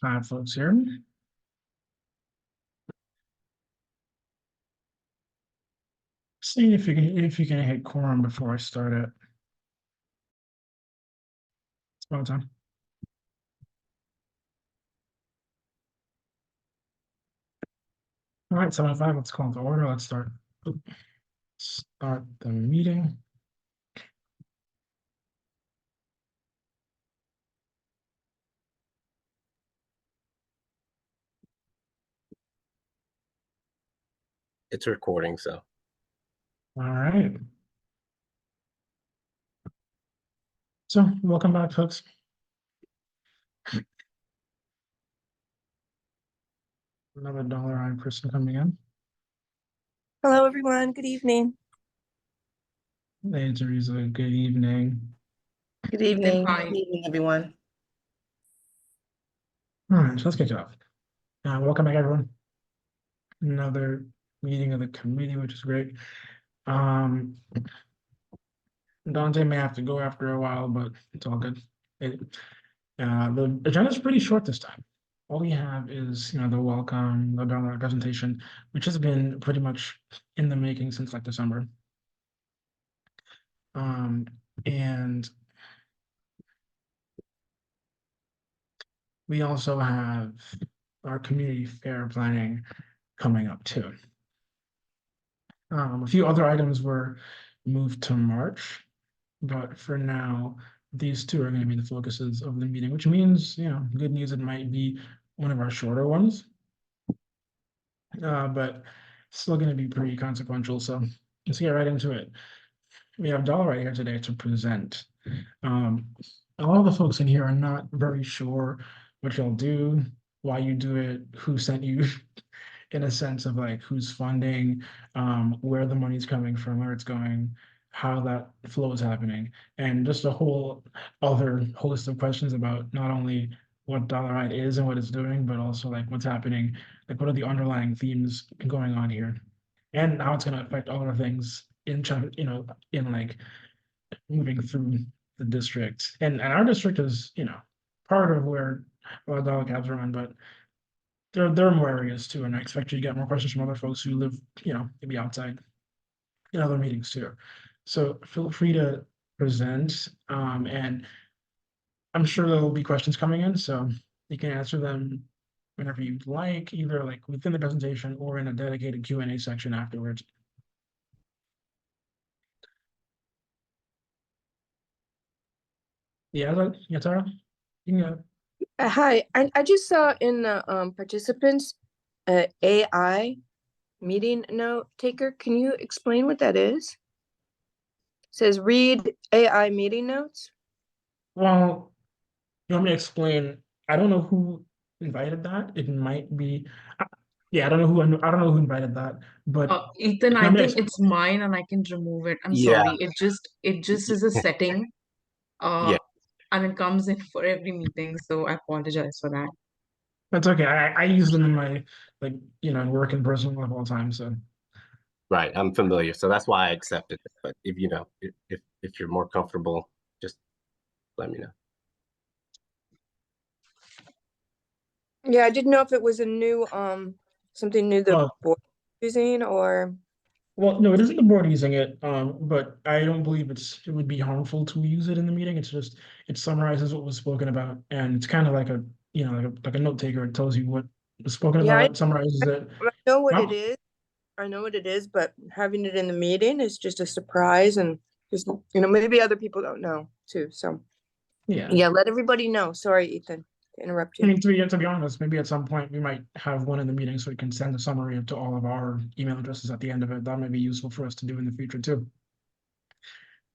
Five folks here. See if you can hit quorum before I start it. It's about time. All right, 7:05. Let's call it to order. Let's start the meeting. It's recording, so. All right. So welcome back, folks. Another $1 person coming in. Hello, everyone. Good evening. Hey, Teresa. Good evening. Good evening. Good evening, everyone. All right, so let's kick it off. Welcome back, everyone. Another meeting of the committee, which is great. Dante may have to go after a while, but it's all good. The agenda is pretty short this time. All we have is, the welcome, the dollar presentation, which has been pretty much in the making since like December. And we also have our community fair planning coming up too. A few other items were moved to March, but for now, these two are going to be the focuses of the meeting, which means, good news, it might be one of our shorter ones. But still going to be pretty consequential. So let's get right into it. We have Dollar right here today to present. A lot of the folks in here are not very sure what you'll do, why you do it, who sent you, in a sense of like who's funding, where the money's coming from, where it's going, how that flow is happening, and just a whole other host of questions about not only what Dollarite is and what it's doing, but also like what's happening, like what are the underlying themes going on here, and how it's going to affect other things in in like moving through the district. And our district is, part of where Dollar Cabs run, but there are more areas too, and I expect you to get more questions from other folks who live, maybe outside in other meetings too. So feel free to present, and I'm sure there will be questions coming in, so you can answer them whenever you'd like, either like within the presentation or in a dedicated Q&A section afterwards. Yeah, Tara? You can go. Hi, I just saw in the participants AI meeting note taker. Can you explain what that is? It says read AI meeting notes. Well, you want me to explain? I don't know who invited that. It might be, yeah, I don't know who invited that, but Ethan, you I want me to think it's mine and I can remove it. I'm Yeah. sorry. It just is a setting. Yeah. And it comes in for every meeting, so I apologize for that. That's okay. I use them in my work and personal life all the time. So Right. I'm familiar. So that's why I accepted it. But if you're more comfortable, just let me know. Yeah, I didn't know if it was a new something new the Oh. board using or. Well, no, it isn't the board using it, but I don't believe it would be harmful to use it in the meeting. It's just it summarizes what was spoken about, and it's kind of like a like a note taker. It tells you what was spoken Yeah, about, summarizes it. I know what it Oh, is. I know what it is, but having it in the meeting is just a surprise, and just maybe other people don't know too. So yeah. let everybody know. Sorry, Ethan, to interrupt I you. mean, to be honest, maybe at some point we might have one in the meeting so we can send a summary to all of our email addresses at the end of it. That might be useful for us to do in the future too.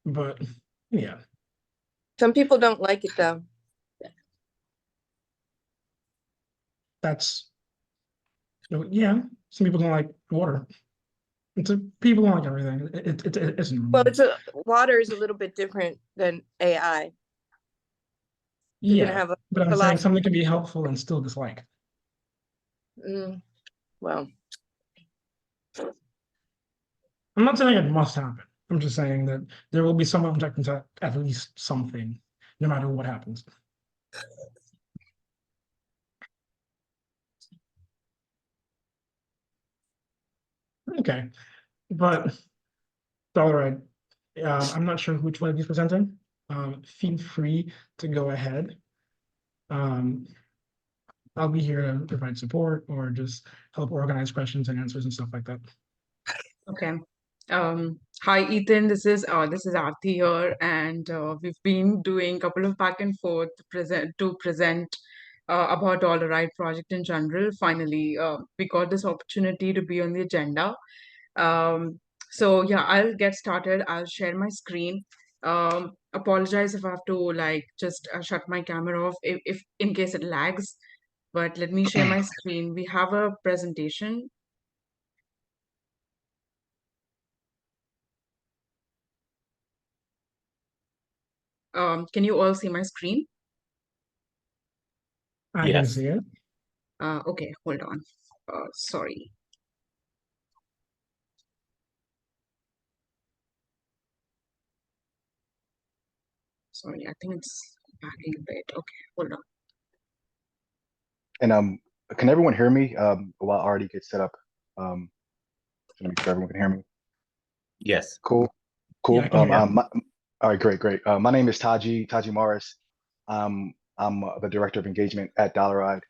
But yeah, Some people don't like it though. that's yeah. Some people don't like water. People don't like everything. It's Well, normal. water is a little bit different than AI. You're gonna Yeah, have a but I'm saying philosophy. something can be helpful and still dislike. Well, I'm not saying it must happen. I'm just saying that there will be some objections to at least something, no matter what happens. Okay, but Dollaride, I'm not sure which one of you is presenting. Feel free to go ahead. I'll be here to provide support or just help organize questions and answers and stuff like that. Okay. Hi, Ethan. This is Aarti here, and we've been doing a couple of back and forth to present about Dollaride project in general. Finally, we got this opportunity to be on the agenda. So yeah, I'll get started. I'll share my screen. Apologize if I have to like just shut my camera off if in case it lags. But let me share my screen. We have a presentation. Can you all see my screen? I can Yes. see it. Okay, hold on. Sorry. Sorry, I think it's lagging a bit. Okay, hold on. And can everyone hear me while Artie gets set up? To make sure everyone can hear me. Yes. Cool. Yeah, I can hear you. All right, great. My name is Taji Morris. I'm the director of engagement at Dollaride,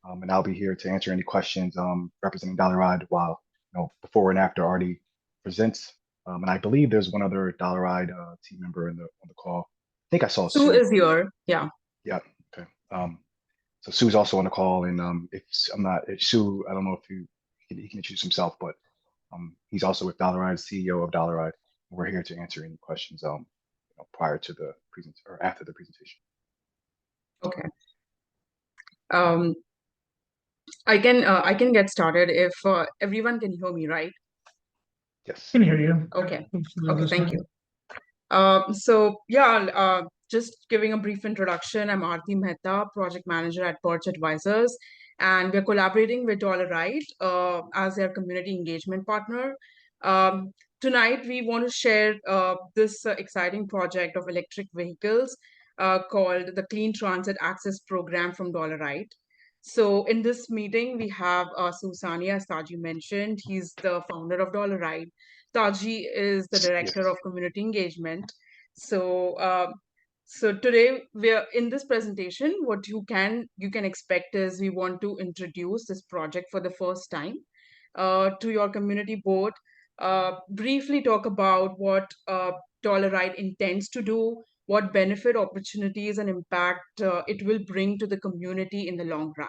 and I'll be here to answer any questions representing Dollaride while before and after Artie presents. And I believe there's one other Dollaride team member on the call. I think I saw Sue Sue. is here. Yeah. Yeah. Okay. So Sue's also on the call, and if Sue, I don't know if he can introduce himself, but he's also with Dollaride, CEO of Dollaride. We're here to answer any questions prior to the present or after the presentation. Okay. I can get started if everyone can hear me, right? Yes. I can hear you. Okay. Hopefully Okay, this thank time. you. So yeah, just giving a brief introduction. I'm Aarti Mehta, project manager at Perch Advisors, and we're collaborating with Dollaride as their community engagement partner. Tonight, we want to share this exciting project of electric vehicles called the Clean Transit Access Program from Dollaride. So in this meeting, we have Susania, as Taji mentioned. He's the founder of Dollaride. Taji is the director of community engagement. So today we are in this presentation. What you can expect is we want to introduce this project for the first time to your community board. Briefly talk about what Dollaride intends to do, what benefit, opportunities, and impact it will bring to the community in the long run.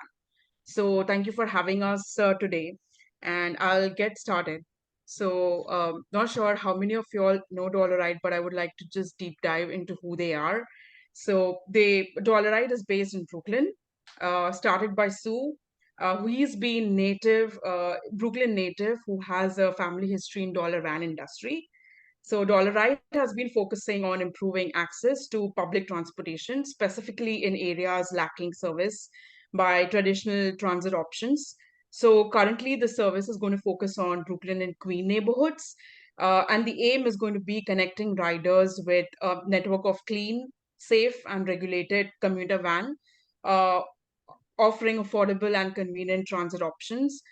So thank you for having us today, and I'll get started. So not sure how many of you all know Dollaride, but I would like to just deep dive into who they are. So Dollaride is based in Brooklyn, started by Sue, who he's been Brooklyn native, who has a family history in dollar van industry. So Dollaride has been focusing on improving access to public transportation, specifically in areas lacking service by traditional transit options. So currently the service is going to focus on Brooklyn and Queen neighborhoods. And the aim is going to be connecting riders with a network of clean, safe, and regulated commuter van, uh, offering affordable and convenient transit options.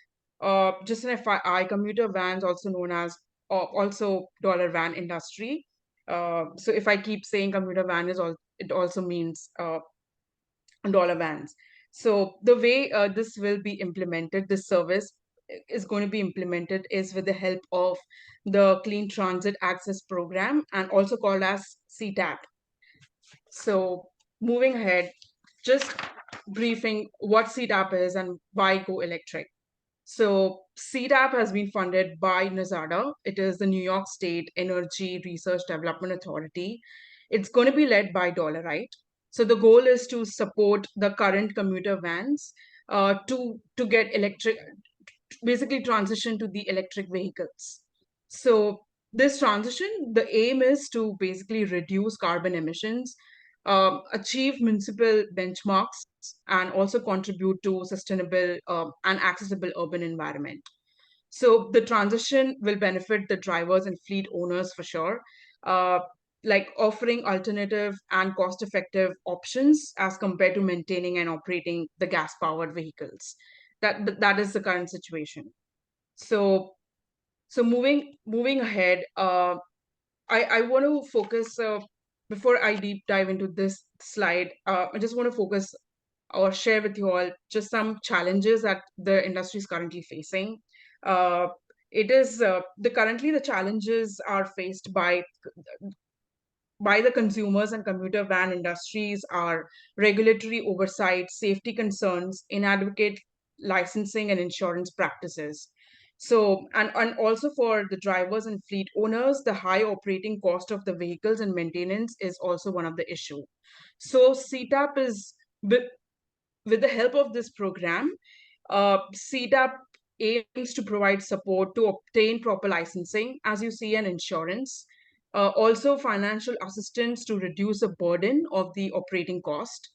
Just an FYI, commuter vans, also known as also dollar van industry. So if I keep saying commuter van it also means dollar vans. So the way this will be implemented, this service is going to be implemented is with the help of the Clean Transit Access Program, and also called as CTAP. So moving ahead, just briefing what CTAP is and why go electric. So CTAP has been funded by NISADA. It is the New York State Energy Research Development Authority. It's going to be led by Dollaride. So the goal is to support the current commuter vans to get electric, basically transition to the electric vehicles. So this transition, the aim is to basically reduce carbon emissions, achieve municipal benchmarks, and also contribute to sustainable and accessible urban environment. So the transition will benefit the drivers and fleet owners for sure, like offering alternative and cost-effective options as compared to maintaining and operating the gas-powered vehicles. That is the current situation. So So moving ahead, I want to focus before I deep dive into this slide. I just want to focus or share with you all just some challenges that the industry is currently facing. It is currently the challenges are faced by the consumers and commuter van industries are regulatory oversight, safety concerns, inadequate licensing and insurance practices. So, and also for the drivers and fleet owners, the high operating cost of the vehicles and maintenance is also one of the issue. So CTAP is, with the help of this program, CTAP aims to provide support to obtain proper licensing, as you see, and insurance. Also, financial assistance to reduce the burden of the operating cost.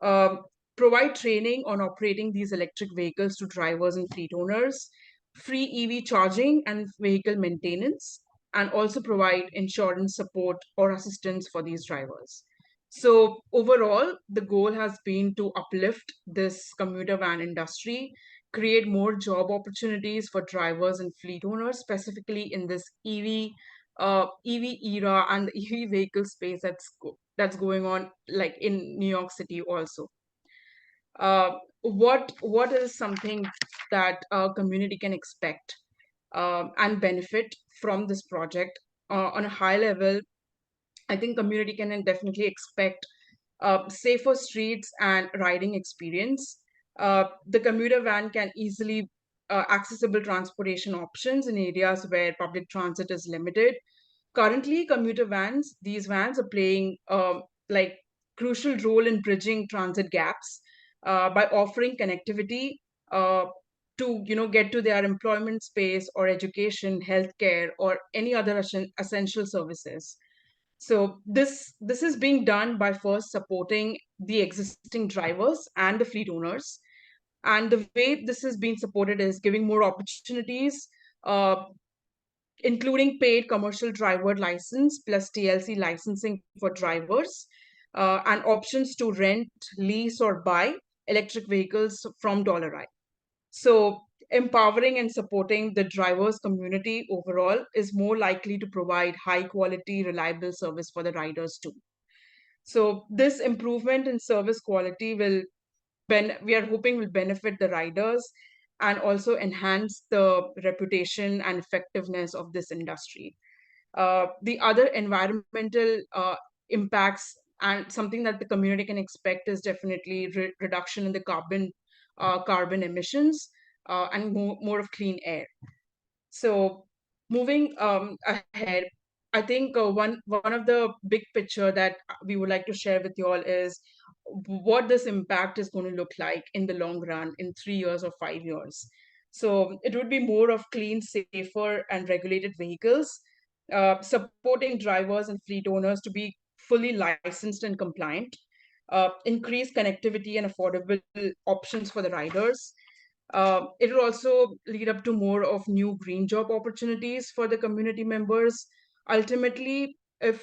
Uh, Provide training on operating these electric vehicles to drivers and fleet owners. Free EV charging and vehicle maintenance, and also provide insurance support or assistance for these drivers. So overall, the goal has been to uplift this commuter van industry, create more job opportunities for drivers and fleet owners, specifically in this EV era and the EV vehicle space that's going on, like in New York City also. What is something that our community can expect and benefit from this project on a high level? I think community can definitely expect safer streets and riding experience. The commuter van can easily accessible transportation options in areas where public transit is limited. Currently, these vans are playing like crucial role in bridging transit gaps by offering connectivity to get to their employment space or education, healthcare, or any other essential services. So this is being done by first supporting the existing drivers and the fleet owners. And the way this is being supported is giving more opportunities, uh, including paid commercial driver license plus TLC licensing for drivers, and options to rent, lease, or buy electric vehicles from Dollaride. So empowering and supporting the drivers community overall is more likely to provide high quality, reliable service for the riders too. So this improvement in service quality we are hoping will benefit the riders and also enhance the reputation and effectiveness of this industry. The other environmental impacts and something that the community can expect is definitely reduction in the carbon emissions and more of clean air. So moving ahead, I think one of the big picture that we would like to share with you all is what this impact is going to look like in the long run, in 3 years or 5 years. So it would be more of clean, safer, and regulated vehicles, supporting drivers and fleet owners to be fully licensed and compliant, increase connectivity and affordable options for the riders. It will also lead up to more of new green job opportunities for the community members. Ultimately, if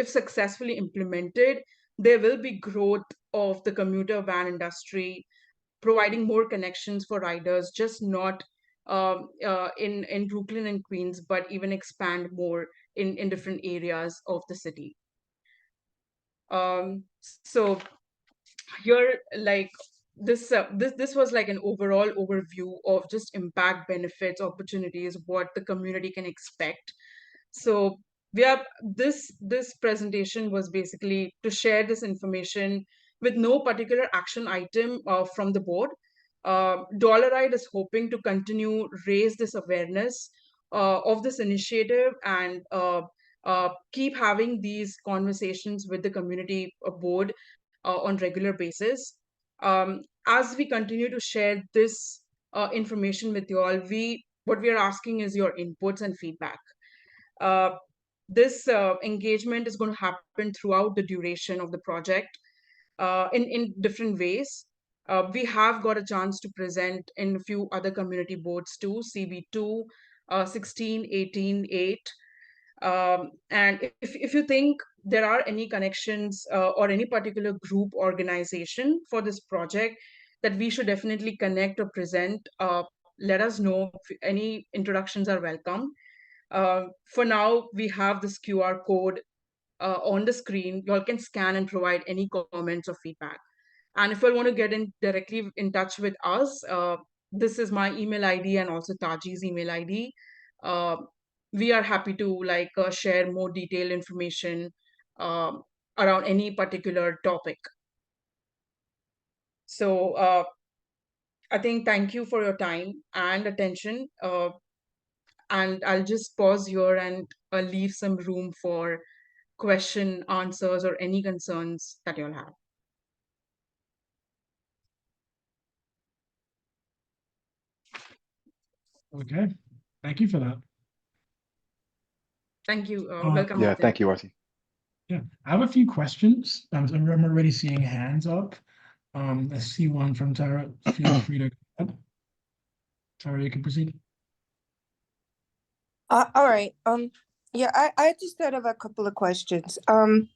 successfully implemented, there will be growth of the commuter van industry, providing more connections for riders, just not in Brooklyn and Queens, but even expand more in different areas of the city. So here, like this was like an overall overview of just impact, benefits, opportunities, what the community can expect. So we have this presentation was basically to share this information with no particular action item from the board. Dollaride is hoping to continue raise this awareness of this initiative and keep having these conversations with the community board on regular basis. As we continue to share this information with you all, what we are asking is your inputs and feedback. This engagement is going to happen throughout the duration of the project in different ways. We have got a chance to present in a few other community boards too, CB2, 16, 18, 8. And if you think there are any connections or any particular group organization for this project that we should definitely connect or present, let us know if any introductions are welcome. For now, we have this QR code on the screen. You all can scan and provide any comments or feedback. And if you want to get in directly in touch with us, this is my email ID and also Taji's email ID. Uh, we are happy to share more detailed information around any particular topic. So I think thank you for your time and attention. And I'll just pause here and leave some room for question, answers, or any concerns that you'll have. Okay, thank you for that. Thank you. Uh, Welcome. Yeah, Nitin. thank you, Arti. Yeah, I have a few questions. I'm already seeing hands up. I see one from Tara. Feel free to. Tara, you can proceed. All right. Yeah, I just thought of a couple of questions. I'm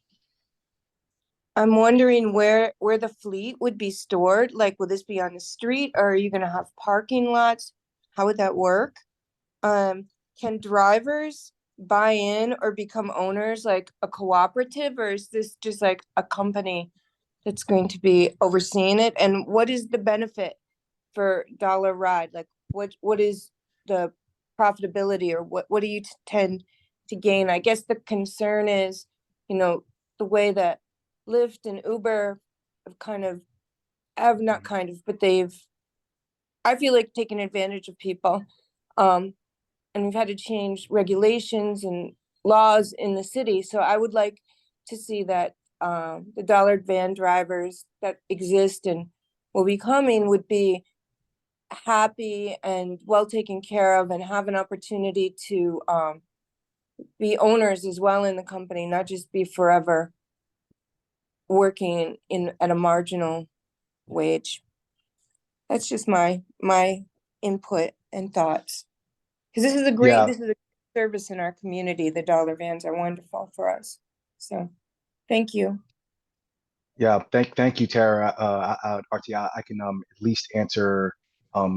wondering where the fleet would be stored. Like, will this be on the street, or are you gonna have parking lots? How would that work? Can drivers buy in or become owners like a cooperative, or is this just like a company that's going to be overseeing it? And what is the benefit for Dollar Ride? Like, what is the profitability, or what do you tend to gain? I guess the concern is, the way that Lyft and Uber have but I feel like, taken advantage of people. And we've had to change regulations and laws in the city. So I would like to see that the dollar van drivers that exist and will be coming would be happy and well taken care of, and have an opportunity to be owners as well in the company, not just be forever working at a marginal wage. That's just my input and thoughts. Because this is Yeah. this is a service in our community. The dollar vans are wonderful for us. So, thank you. Yeah, thank you, Tara. Arti, I can at least answer. I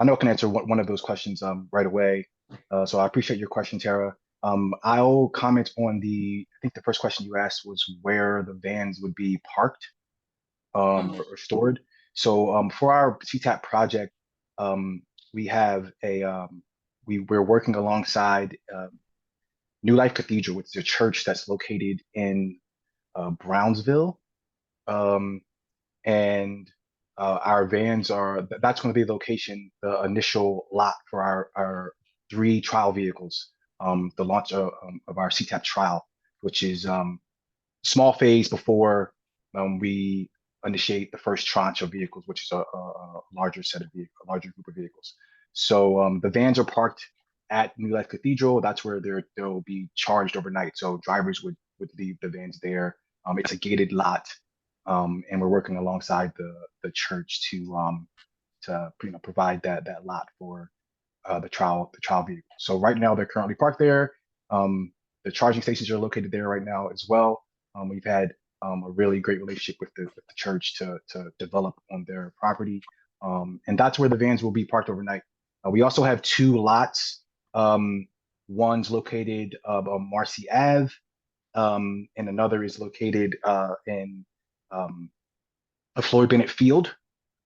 know I can answer one of those questions right away. So I appreciate your question, Tara. I'll comment on I think the first question you asked was where the vans would be parked or stored. So for our CTAP project, we have we're working alongside New Life Cathedral, which is a church that's located in Brownsville. And our vans that's going to be the location, the initial lot for our 3 trial vehicles, the launch of our CTAP trial, which is small phase before we initiate the first tranche of vehicles, which is a larger set of vehicles, a larger group of vehicles. So the vans are parked at New Life Cathedral. That's where they'll be charged overnight. So drivers would leave the vans there. It's a gated lot, and we're working alongside the church to provide that lot for the trial vehicle. So right now they're currently parked there. The charging stations are located there right now as well. We've had a really great relationship with the church to develop on their property, and that's where the vans will be parked overnight. We also have 2 lots. One's located on Marcy Ave, and another is located in a Floyd Bennett Field.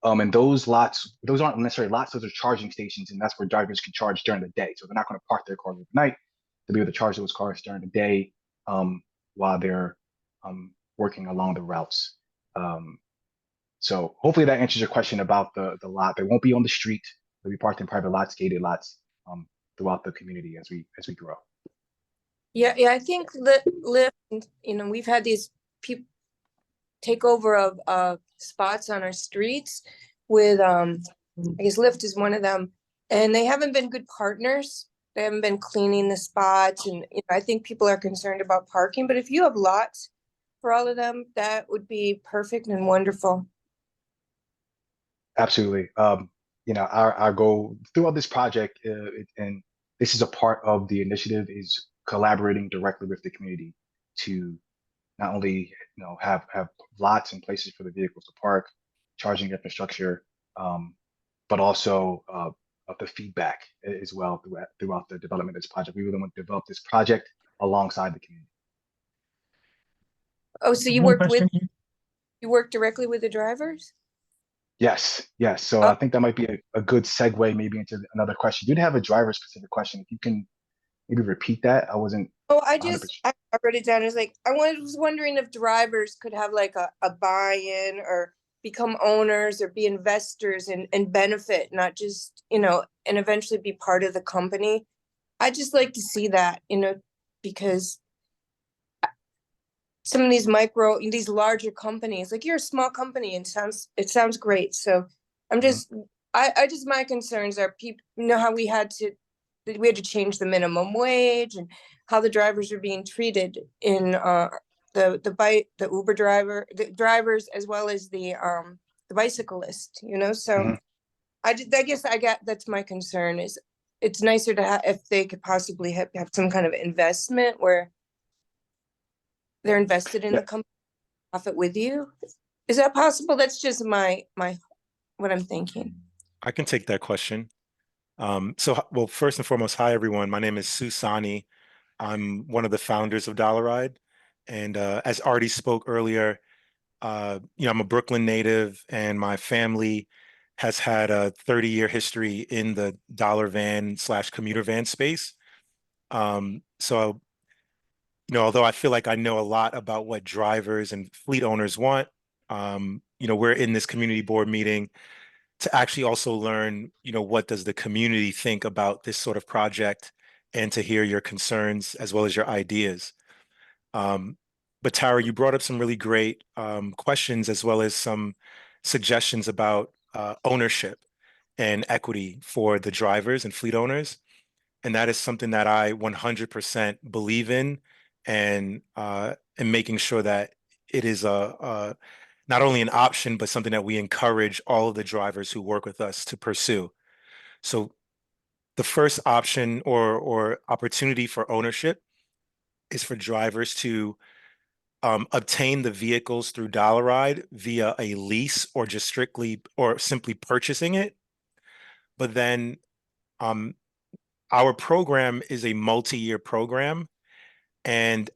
And those aren't necessarily lots, those are charging stations, and that's where drivers can charge during the day. So they're not going to park their cars overnight. They'll be able to charge those cars during the day while they're working along the routes. So hopefully that answers your question about the lot. They won't be on the street. They'll be parked in private lots, gated lots throughout the community as we grow. Yeah, I think Lyft, we've had these people take over of spots on our streets with I guess Lyft is one of them, and they haven't been good partners. They haven't been cleaning the spots, and I think people are concerned about parking. But if you have lots for all of them, that would be perfect and wonderful. Absolutely. Our goal throughout this project, and this is a part of the initiative, is collaborating directly with the community to not only have lots and places for the vehicles to park, charging infrastructure, but also the feedback as well throughout the development of this project. We really want to develop this project alongside the community. Oh, so you One worked with, question here. you worked directly with the drivers? Yes, yes. So Oh. I think that might be a good segue maybe into another question. You did have a driver specific question. If you can maybe repeat that. I wasn't Oh, 100%. I wrote it down. It's like, was wondering if drivers could have like a buy-in or become owners or be investors and benefit, not just, you know, and eventually be part of the company. I just like to see that, you know, because some of these these larger companies, like you're a small company and it sounds great. So I'm just, I just, my concerns are people, you know, how we had to change the minimum wage and how the drivers are being treated in the Uber the drivers as well as the bicyclist, you know. So Mhm. I guess that's my concern is it's nicer to have if they could possibly have some kind of investment where they're invested in Yeah. the company, profit with you. Is that possible? That's just my what I'm thinking. I can take that question. Well, first and foremost, hi everyone. My name is Susani. I'm one of the founders of Dollaride, and as Artie spoke earlier, you know, I'm a Brooklyn native, and my family has had a 30-year history in the dollar van / commuter van space. So, you know, although I feel like I know a lot about what drivers and fleet owners want, you know, we're in this community board meeting to actually also learn, you know, what does the community think about this sort of project and to hear your concerns as well as your ideas. But Tara, you brought up some really great questions as well as some suggestions about ownership and equity for the drivers and fleet owners. And that is something that I 100% believe in, and making sure that it is not only an option, but something that we encourage all of the drivers who work with us to pursue. So the first option or opportunity for ownership is for drivers to obtain the vehicles through Dollaride via a lease or just strictly or simply purchasing it. But then our program is a multi-year program. And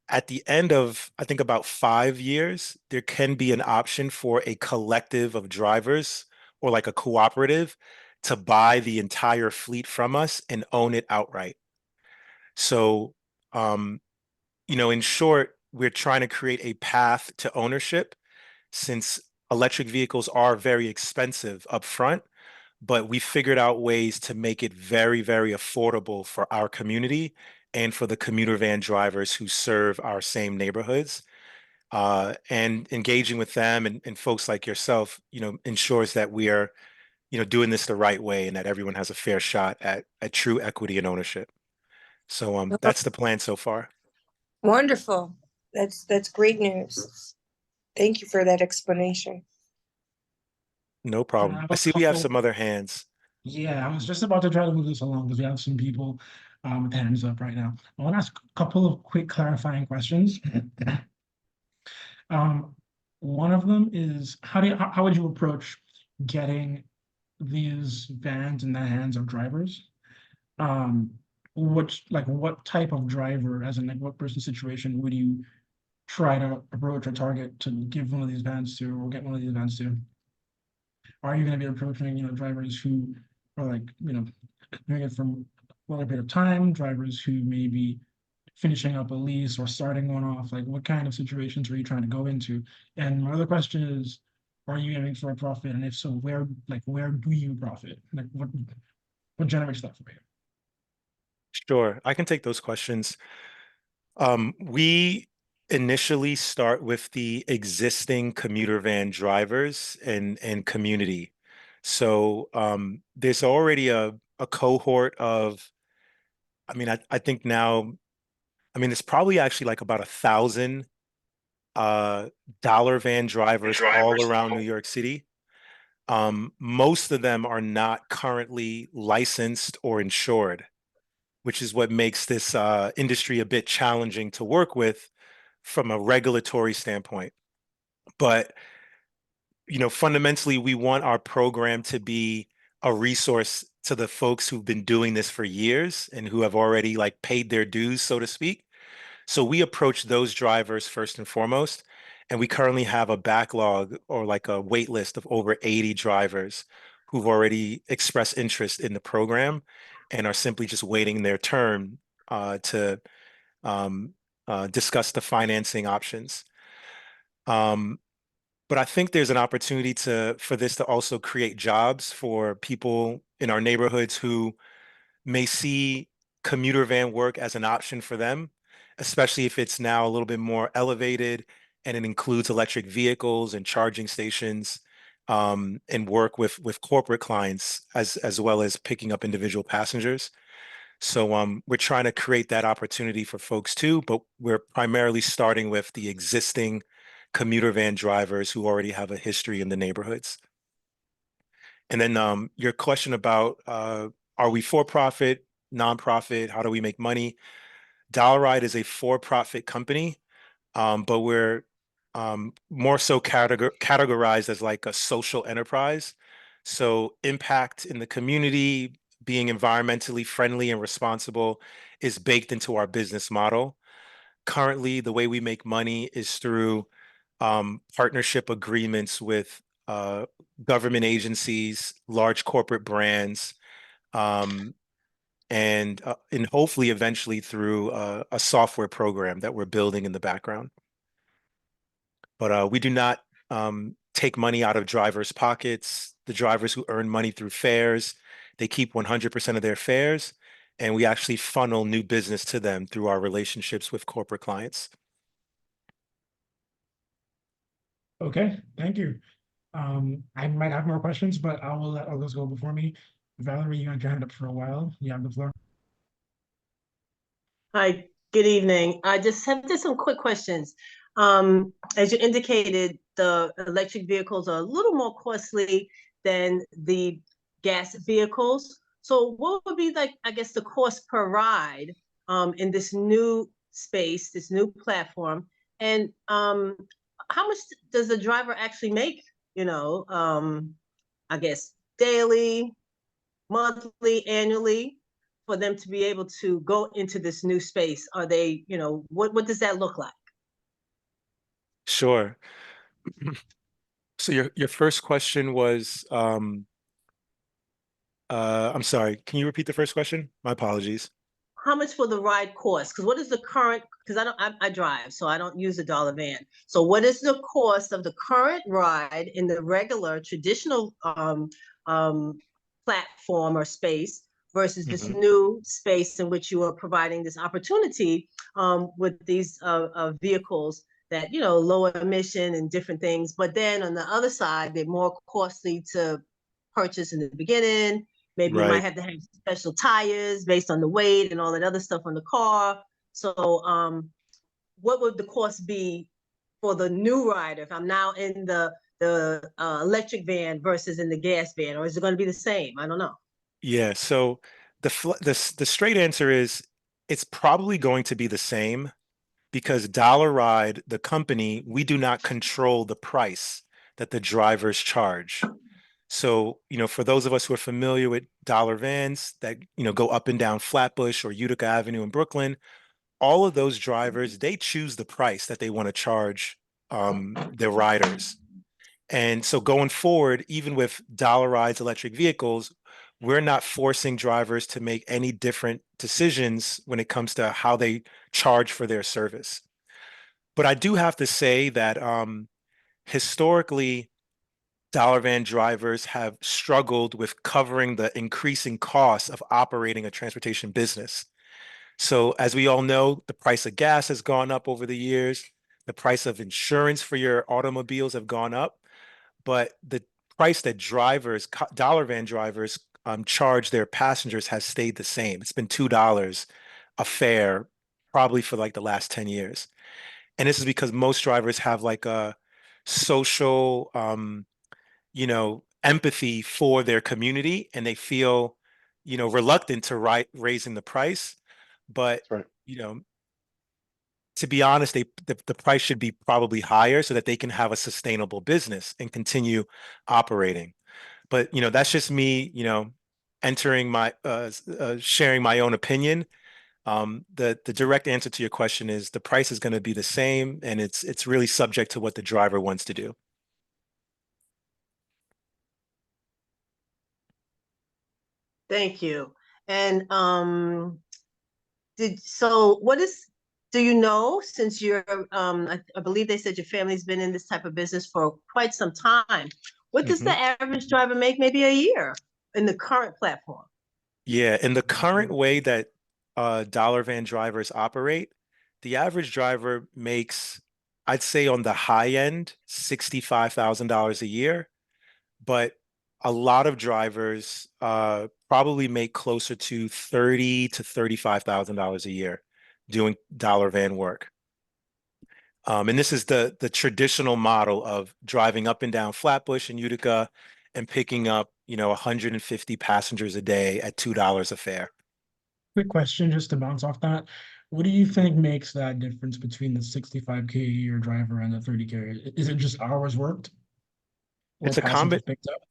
at the end of, I think, about 5 years, there can be an option for a collective of drivers or like a cooperative to buy the entire fleet from us and own it outright. So, you know, in short, we're trying to create a path to ownership since electric vehicles are very expensive up front, but we figured out ways to make it very, very affordable for our community and for the commuter van drivers who serve our same neighborhoods. And engaging with them and folks like yourself, you know, ensures that we are, you know, doing this the right way and that everyone has a fair shot at true equity and ownership. So that's the plan so far. Wonderful. That's great news. Thank you for that explanation. No I problem. have I a see we have couple- some other hands. Yeah, I was just about to try to move this along because we have some people with hands up right now. I want to ask a couple of quick clarifying questions. One of them is how would you approach getting these vans in the hands of drivers? What type of driver, as in like what person situation would you try to approach or target to give one of these vans to or get one of these vans to? Are you going to be approaching, you know, drivers who are like, you know, doing it from a little bit of time, drivers who may be finishing up a lease or starting one off? Like, what kind of situations are you trying to go into? And my other question is, are you aiming for a profit? And if so, where do you profit? Like, what generates that for you? Sure, I can take those questions. We initially start with the existing commuter van drivers and community. So there's already a cohort of, I mean, I think now, I mean, it's probably actually like about 1,000 dollar van drivers all around New York City. Most of them are not currently licensed or insured, which is what makes this industry a bit challenging to work with from a regulatory standpoint. But, you know, fundamentally, we want our program to be a resource to the folks who've been doing this for years and who have already like paid their dues, so to speak. So we approach those drivers first and foremost. And we currently have a backlog or like a wait list of over 80 drivers who've already expressed interest in the program and are simply just waiting their turn to discuss the financing options. But I think there's an opportunity for this to also create jobs for people in our neighborhoods who may see commuter van work as an option for them, especially if it's now a little bit more elevated and it includes electric vehicles and charging stations, and work with corporate clients as well as picking up individual passengers. So we're trying to create that opportunity for folks too, but we're primarily starting with the existing commuter van drivers who already have a history in the neighborhoods. And then your question about are we for-profit, nonprofit, how do we make money? Dollaride is a for-profit company, but we're more so categorized as like a social enterprise. So impact in the community, being environmentally friendly and responsible is baked into our business model. Currently, the way we make money is through partnership agreements with government agencies, large corporate brands, and hopefully eventually through a software program that we're building in the background. But we do not take money out of drivers' pockets. The drivers who earn money through fares, they keep 100% of their fares, and we actually funnel new business to them through our relationships with corporate clients. Okay, thank you. I might have more questions, but I will let others go before me. Valerie, you had your hand up for a while. You have the floor. Hi, good evening. I just have just some quick questions. As you indicated, the electric vehicles are a little more costly than the gas vehicles. So what would be like, I guess, the cost per ride in this new space, this new platform? And how much does the driver actually make, I guess, daily, monthly, annually, for them to be able to go into this new space? Are they, what does that look like? Sure. So your first question was, I'm sorry, can you repeat the first question? My apologies. How much will the ride cost? Because what is the current, because I drive, so I don't use a dollar van. So what is the cost of the current ride in the regular traditional platform or space versus this new space in which you are providing this opportunity with these vehicles that, lower emission and different things. But then on the other side, they're more costly to purchase in the beginning. Maybe you might have to have special tires based on the weight and all that other stuff on the car. So what would the cost be for the new rider if I'm now in the electric van versus in the gas van? Or is it going to be the same? I don't know. Yeah, so the straight answer is it's probably going to be the same, because Dollaride, the company, we do not control the price that the drivers charge. So, for those of us who are familiar with dollar vans that, go up and down Flatbush or Utica Avenue in Brooklyn, all of those drivers, they choose the price that they want to charge their riders. And so going forward, even with Dollaride's electric vehicles, we're not forcing drivers to make any different decisions when it comes to how they charge for their service. But I do have to say that historically, dollar van drivers have struggled with covering the increasing costs of operating a transportation business. So as we all know, the price of gas has gone up over the years. The price of insurance for your automobiles have gone up, but the price that dollar van drivers charge their passengers has stayed the same. It's been $2 a fare probably for like the last 10 years. And this is because most drivers have like a social, empathy for their community, and they feel, reluctant to raising the price. But, Right. To be honest, the price should be probably higher so that they can have a sustainable business and continue operating. But, that's just me, entering my sharing my own opinion. The direct answer to your question is the price is going to be the same, and it's really subject to what the driver wants to do. Thank you. And do you know, since you're I believe they said your family's been in this type of business for quite some time, what does the average driver make maybe a year in the current platform? Yeah, in the current way that dollar van drivers operate, the average driver makes, I'd say on the high end, $65,000 a year, but a lot of drivers probably make closer to $30,000 to $35,000 a year doing dollar van work. And this is the traditional model of driving up and down Flatbush and Utica and picking up, 150 passengers a day at $2 a fare. Quick question, just to bounce off that. What do you think makes that difference between the 65K a year driver and the 30K? Is it just hours worked? Or It's a passengers picked up?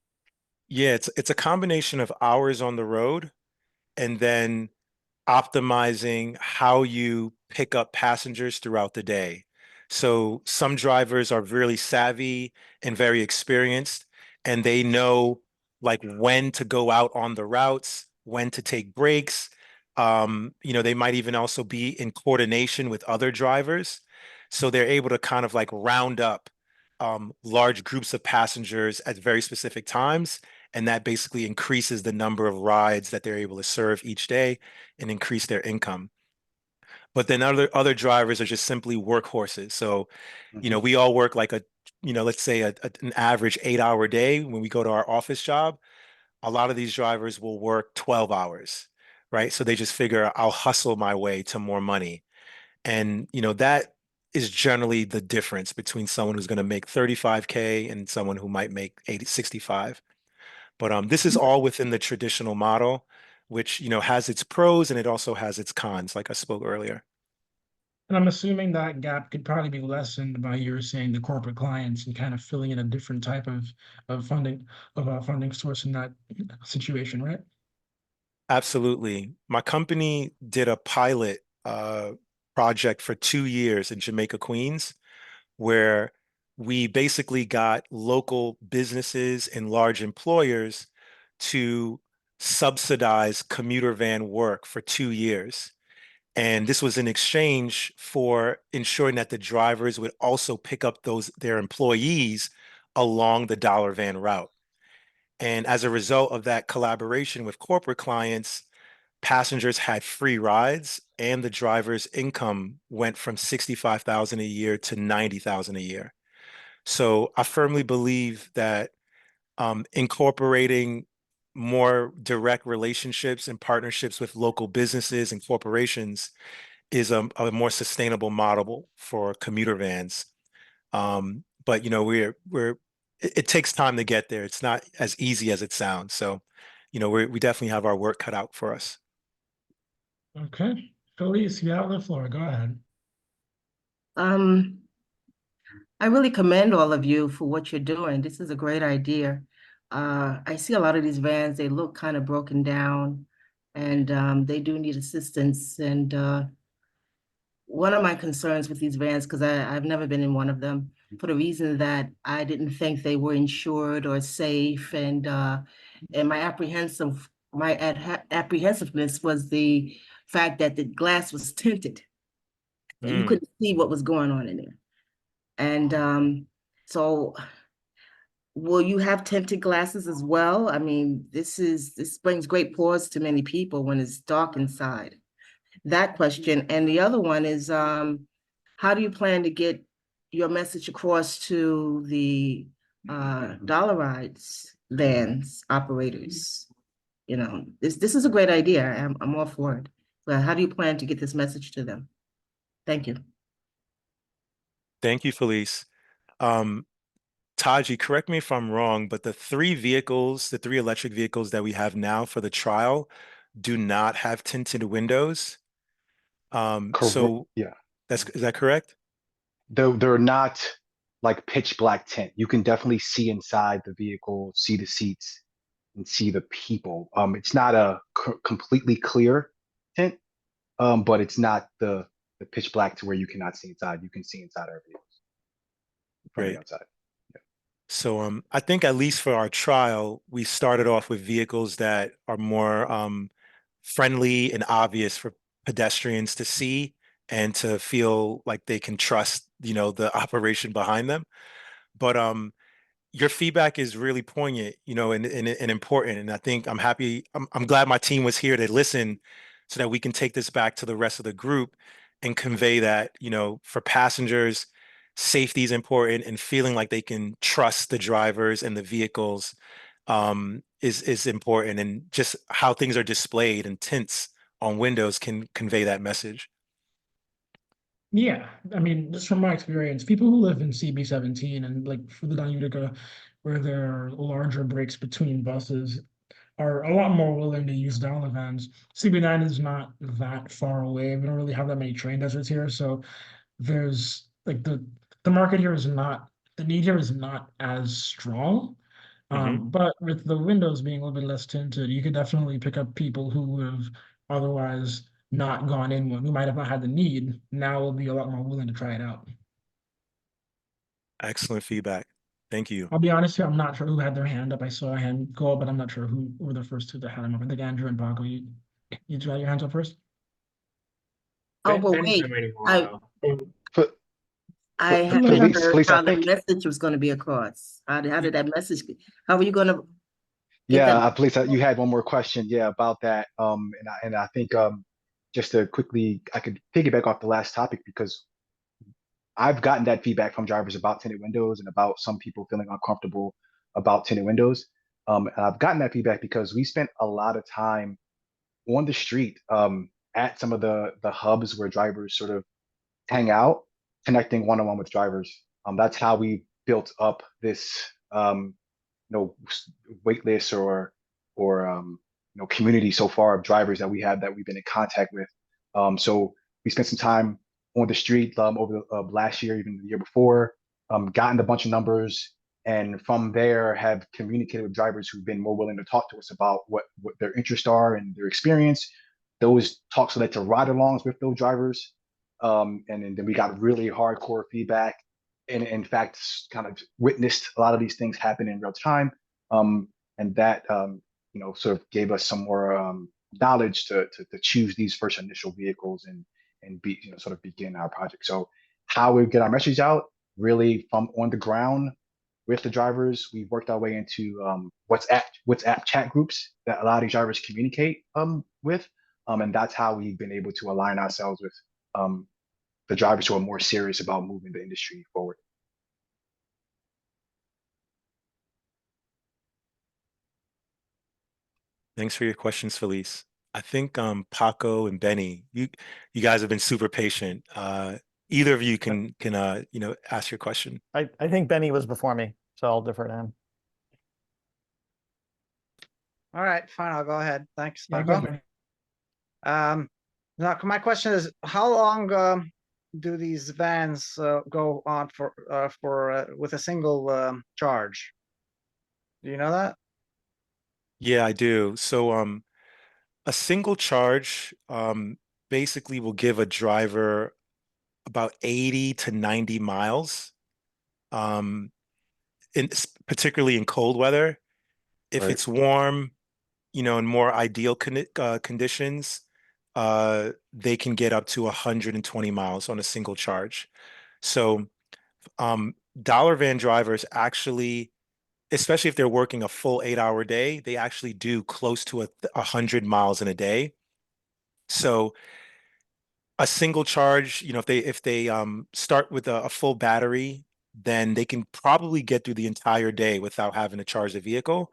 Yeah, it's a combination of hours on the road and then optimizing how you pick up passengers throughout the day. So some drivers are really savvy and very experienced, and they know like when to go out on the routes, when to take breaks. They might even also be in coordination with other drivers. So they're able to kind of like round up large groups of passengers at very specific times. And that basically increases the number of rides that they're able to serve each day and increase their income. But then other drivers are just simply workhorses. So, we all work like let's say an average 8-hour day when we go to our office job. A lot of these drivers will work 12 hours, right? So they just figure I'll hustle my way to more money. And, that is generally the difference between someone who's going to make 35K and someone who might make 65. But this is all within the traditional model, which, has its pros and it also has its cons, like I spoke earlier. And I'm assuming that gap could probably be lessened by you saying the corporate clients and kind of filling in a different type of funding source in that situation, right? Absolutely. My company did a pilot project for 2 years in Jamaica, Queens, where we basically got local businesses and large employers to subsidize commuter van work for 2 years. And this was in exchange for ensuring that the drivers would also pick up their employees along the dollar van route. And as a result of that collaboration with corporate clients, passengers had free rides and the driver's income went from 65,000 a year to 90,000 a year. So I firmly believe that incorporating more direct relationships and partnerships with local businesses and corporations is a more sustainable model for commuter vans. But it takes time to get there. It's not as easy as it sounds. So, we definitely have our work cut out for us. Okay. Felice, you have the floor. Go ahead. I really commend all of you for what you're doing. This is a great idea. I see a lot of these vans, they look kind of broken down and they do need assistance. And one of my concerns with these vans, because I've never been in one of them, for the reason that I didn't think they were insured or safe. And my apprehensiveness was the fact that the glass was tinted. And you couldn't see what was going on in there. And so will you have tinted glasses as well? I mean, this brings great pause to many people when it's dark inside. That question. And the other one is, how do you plan to get your message across to the dollar rides vans operators? This is a great idea. I'm all for it. But how do you plan to get this message to them? Thank you. Thank you, Felice. Taji, correct me if I'm wrong, but the 3 electric vehicles that we have now for the trial do not have tinted windows. So Yeah, is that correct? they're not like pitch black tint. You can definitely see inside the vehicle, see the seats. and see the people. It's not a completely clear tint, but it's not the pitch black to where you cannot see inside. You can see inside our vehicles from the Great. outside. So I think at least for our trial, we started off with vehicles that are more friendly and obvious for pedestrians to see and to feel like they can trust, the operation behind them. But your feedback is really poignant, and important. And I think I'm glad my team was here to listen so that we can take this back to the rest of the group and convey that, for passengers, safety is important, and feeling like they can trust the drivers and the vehicles is important. And just how things are displayed and tints on windows can convey that message. Yeah, I mean, just from my experience, people who live in CB17 and like further down Utica, where there are larger breaks between buses, are a lot more willing to use dollar vans. CB9 is not that far away. We don't really have that many train deserts here, so there's like the market here is not the need here is not as strong. But with the windows being a little bit less tinted, you could definitely pick up people who would have otherwise not gone in one, who might have not had the need, now will be a lot more willing to try it out. Excellent feedback. Thank you. I'll be honest here, I'm not sure who had their hand up. I saw a hand go up, but I'm not sure who were the first two that had them up. I think Andrew and Paco, you two had your hands up first? Oh, but Ben's wait, been waiting a I, while. I For haven't Felice, heard Felice, I how the think, message was gonna be across. How did that message, how were you gonna get yeah, that? Felice, you had one more question, yeah, about that. And I think just to quickly, I could piggyback off the last topic because I've gotten that feedback from drivers about tinted windows and about some people feeling uncomfortable about tinted windows. And I've gotten that feedback because we spent a lot of time on the street at some of the hubs where drivers sort of hang out, connecting one-on-one with drivers. That's how we built up this wait list or community so far of drivers that we have that we've been in contact with. So we spent some time on the street over the last year, even the year before, gotten a bunch of numbers, and from there have communicated with drivers who've been more willing to talk to us about what their interests are and their experience. Those talks led to ride-alongs with those drivers, and then we got really hardcore feedback, and in fact, kind of witnessed a lot of these things happen in real time, and that sort of gave us some more knowledge to choose these first initial vehicles and be sort of begin our project. So how we get our message out, really from on the ground with the drivers. We've worked our way into WhatsApp chat groups that a lot of these drivers communicate with, and that's how we've been able to align ourselves with the drivers who are more serious about moving the industry forward. Thanks for your questions, Felice. I think Paco and Benny, you guys have been super patient. Either of you can ask your question. I think Benny was before me, so I'll defer to him. All right, fine, I'll go ahead. Thanks, Yeah, go Paco. ahead. Now my question is, how long do these vans go on for with a single charge? Do you know that? Yeah, I do. So a single charge basically will give a driver about 80 to 90 miles, particularly in cold weather. If Right. it's warm, in more ideal conditions, they can get up to 120 miles on a single charge. So dollar van drivers actually, especially if they're working a full 8-hour day, they actually do close to 100 miles in a day. So a single charge, if they start with a full battery, then they can probably get through the entire day without having to charge the vehicle.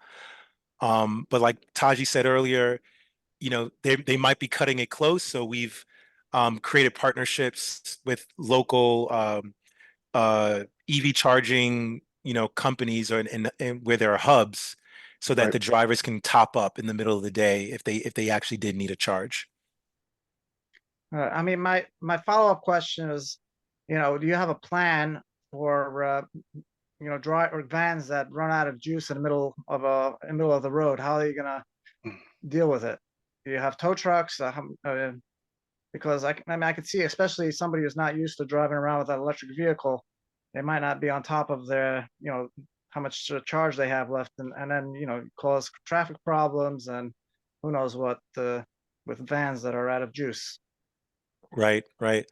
But like Taji said earlier, they might be cutting it close. So we've created partnerships with local EV charging, companies or and where there are hubs, so that Right. the drivers can top up in the middle of the day if they actually did need a charge. I mean, my follow-up question is, do you have a plan for vans that run out of juice in the middle of the road? How are you gonna deal with it? Do you have tow trucks? Because I could see, especially somebody who's not used to driving around with an electric vehicle, they might not be on top of their, how much charge they have left, and then cause traffic problems and who knows what with vans that are out of juice. Right, right.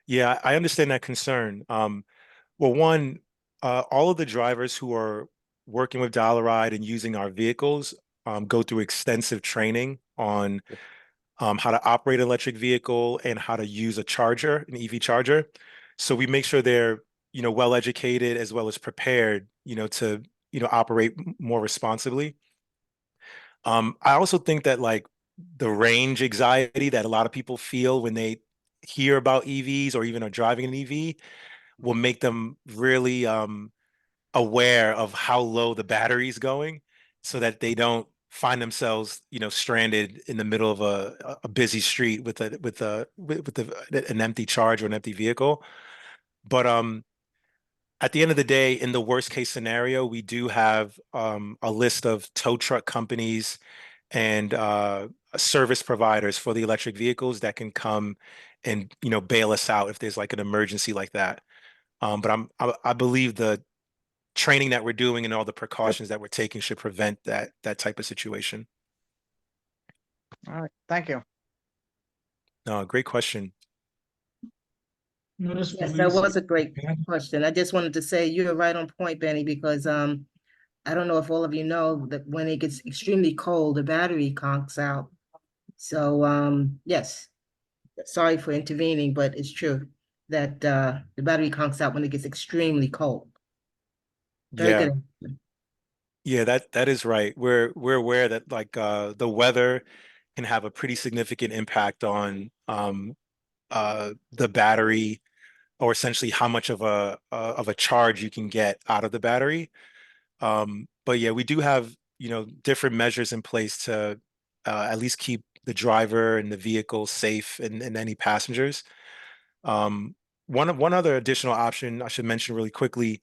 Yeah, I understand that concern. Well, one, all of the drivers who are working with Dollaride and using our vehicles go through extensive training on how to operate an electric vehicle and how to use a charger, an EV charger. So we make sure they're, well educated as well as prepared, to, operate more responsibly. I also think that like the range anxiety that a lot of people feel when they hear about EVs or even are driving an EV will make them really aware of how low the battery is going so that they don't find themselves, stranded in the middle of a busy street with an empty charge or an empty vehicle. But at the end of the day, in the worst case scenario, we do have a list of tow truck companies and service providers for the electric vehicles that can come and bail us out if there's like an emergency like that. But I believe the training that we're doing and all the precautions that we're taking should prevent that type of situation. All right, thank you. Great question. Notice Yes, that police- was a great Yeah. question. I just wanted to say you're right on point, Benny, because I don't know if all of you know that when it gets extremely cold, the battery conks out. So yes, sorry for intervening, but it's true that the battery conks out when it gets extremely cold. Very Yeah. good. Yeah, that is right. We're aware that like the weather can have a pretty significant impact on the battery, or essentially how much of a charge you can get out of the battery. But yeah, we do have different measures in place to at least keep the driver and the vehicle safe and any passengers. One other additional option I should mention really quickly,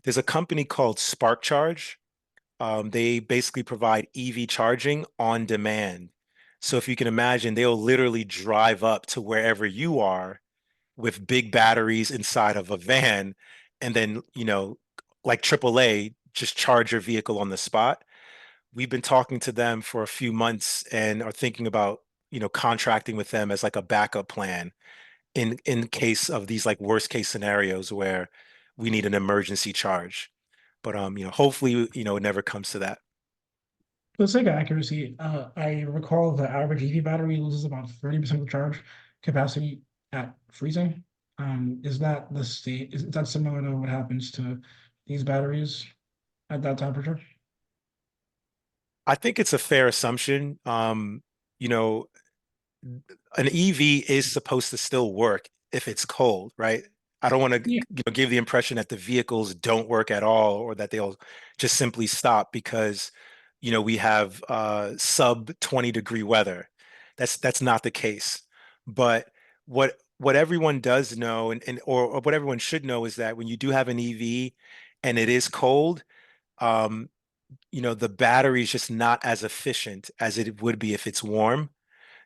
there's a company called Spark Charge. They basically provide EV charging on demand. So if you can imagine, they'll literally drive up to wherever you are with big batteries inside of a van, and then, like AAA, just charge your vehicle on the spot. We've been talking to them for a few months and are thinking about, contracting with them as like a backup plan in case of these like worst case scenarios where we need an emergency charge. But hopefully, it never comes to that. For the sake of accuracy, I recall the average EV battery loses about 30% of the charge capacity at freezing. Is that the state? Is that similar to what happens to these batteries at that temperature? I think it's a fair assumption. You know, an EV is supposed to still work if it's cold, right? I don't want to Yeah. give the impression that the vehicles don't work at all or that they'll just simply stop because we have sub 20-degree weather. That's not the case. But what everyone does know or what everyone should know is that when you do have an EV and it is cold, the battery is just not as efficient as it would be if it's warm.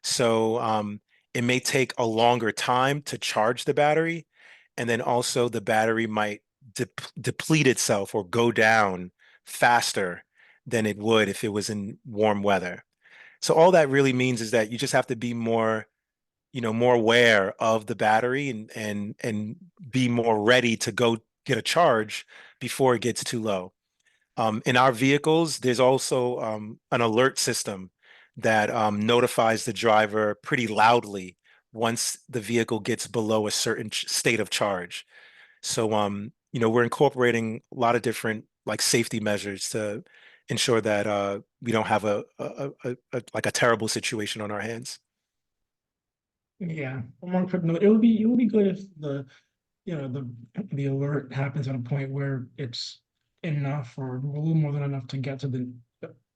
So it may take a longer time to charge the battery. And then also the battery might deplete itself or go down faster than it would if it was in warm weather. So all that really means is that you just have to be more, more aware of the battery and be more ready to go get a charge before it gets too low. In our vehicles, there's also an alert system that notifies the driver pretty loudly once the vehicle gets below a certain state of charge. So, we're incorporating a lot of different like safety measures to ensure that we don't have like a terrible situation on our hands. Yeah. One more quick note. It would be good if the alert happens at a point where it's enough or a little more than enough to get to